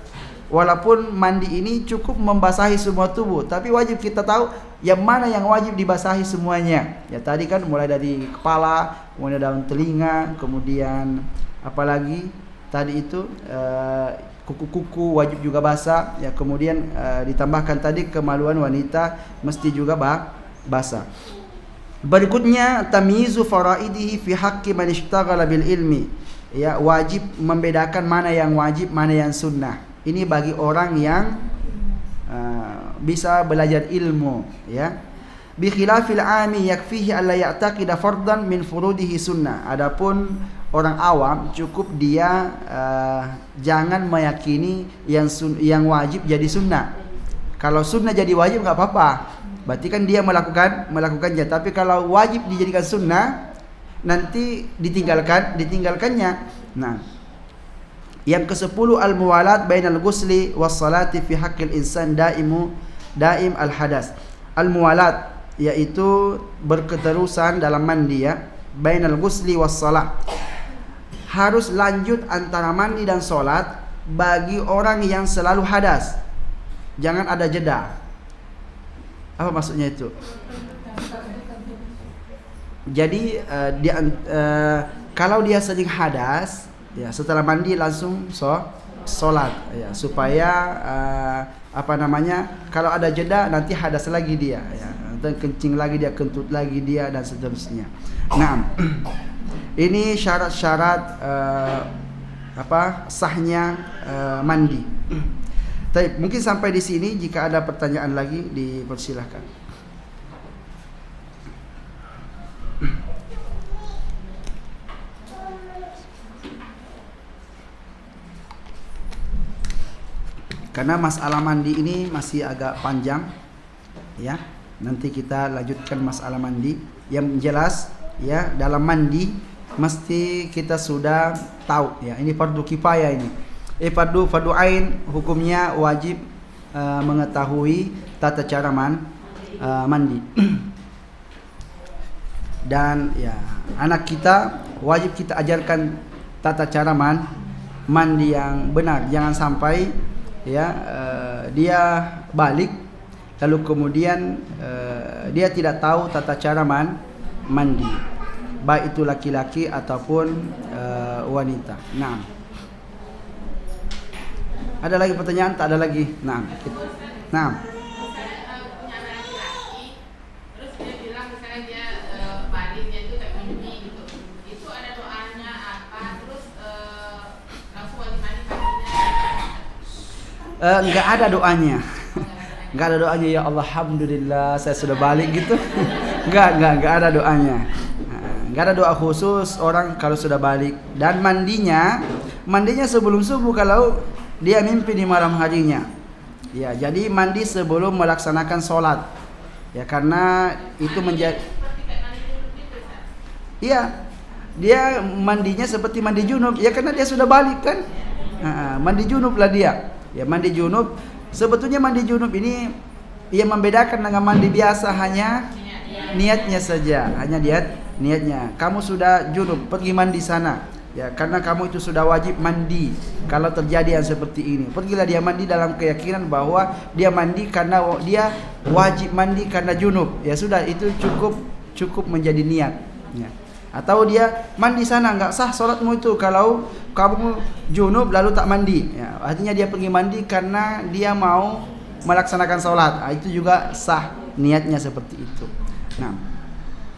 Walaupun mandi ini cukup membasahi semua tubuh, tapi wajib kita tahu yang mana yang wajib dibasahi semuanya. Ya, tadi kan mulai dari kepala, kemudian dalam telinga, kemudian apalagi tadi itu kuku-kuku wajib juga basah. Ya, kemudian ditambahkan tadi kemaluan wanita mesti juga basah. Berikutnya tamyizu faraidihi fi haqqi man ishtaghala bil ilmi. Ya, wajib membedakan mana yang wajib, mana yang sunnah. Ini bagi orang yang bisa belajar ilmu, ya. Bi khilafil 'ami yakfihi alla ya'taqida fardan min furudihi sunnah. Adapun orang awam cukup dia jangan meyakini yang wajib jadi sunnah. Kalau sunnah jadi wajib enggak apa-apa. Berarti kan dia melakukannya. Tapi kalau wajib dijadikan sunnah, nanti ditinggalkannya. Nah, yang ke-10 al-muwalat bainal ghusli was salati fi haqqil insan daim al-hadas. Al-muwalat yaitu berketerusan dalam mandi ya, bainal ghusli was salat. Harus lanjut antara mandi dan solat bagi orang yang selalu hadas. Jangan ada jeda. Apa maksudnya itu? Jadi kalau dia sering hadas, ya setelah mandi langsung sholat, ya supaya kalau ada jeda nanti hadas lagi dia, ya, dan kencing lagi dia, kentut lagi dia dan seterusnya. Nah, ini syarat-syarat sahnya mandi. Baik, mungkin sampai di sini. Jika ada pertanyaan lagi dipersilahkan. Karena masalah mandi ini masih agak panjang, ya. Nanti kita lanjutkan masalah mandi. Yang jelas, ya, dalam mandi mesti kita sudah tahu, ya. Ini fardu kifayah ini. Fardu ain, hukumnya wajib mengetahui tata cara mandi. Dan ya, anak kita wajib kita ajarkan tata cara mandi yang benar. Jangan sampai dia balik lalu kemudian dia tidak tahu tata cara mandi, baik itu laki-laki ataupun wanita. Nah, ada lagi pertanyaan? Tak ada lagi. Nah. Misalnya punya laki-laki, terus dia bilang misalnya dia baliknya itu tak mandi gitu. Itu ada doanya apa? Terus langsung wajib mandi paginya? Enggak ada doanya. Enggak ada doanya, ya Allah, alhamdulillah saya sudah balik gitu. Enggak ada doanya. Enggak ada doa khusus orang kalau sudah balik. Dan mandinya sebelum subuh kalau dia mimpi di malam harinya. Ya, jadi mandi sebelum melaksanakan sholat. Ya, karena itu menjadi. Iya, dia mandinya seperti mandi junub. Ya, karena dia sudah balik kan. Mandi junub lah dia. Ya, mandi junub. Sebetulnya mandi junub ini yang membedakan dengan mandi biasa hanya niatnya saja. Hanya niatnya. Kamu sudah junub, pergi mandi sana. Ya, karena kamu itu sudah wajib mandi. Kalau terjadi yang seperti ini, pergilah dia mandi dalam keyakinan bahwa dia mandi karena dia wajib mandi karena junub. Ya sudah, itu cukup menjadi niat. Ya. Atau dia mandi sana, enggak sah sholatmu itu kalau kamu junub lalu tak mandi. Ya, artinya dia pergi mandi karena dia mau melaksanakan sholat. Itu juga sah niatnya seperti itu. Nah,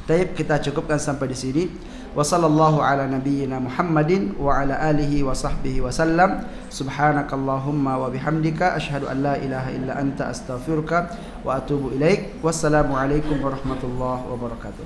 baik, kita cukupkan sampai di sini. Wa sallallahu ala nabiyyina Muhammadin wa ala alihi wa sahbihi wa sallam. Subhanakallahumma wa bihamdika asyhadu an la ilaha illa anta astaghfiruka wa atubu ilaik. Wassalamu alaikum warahmatullahi wabarakatuh.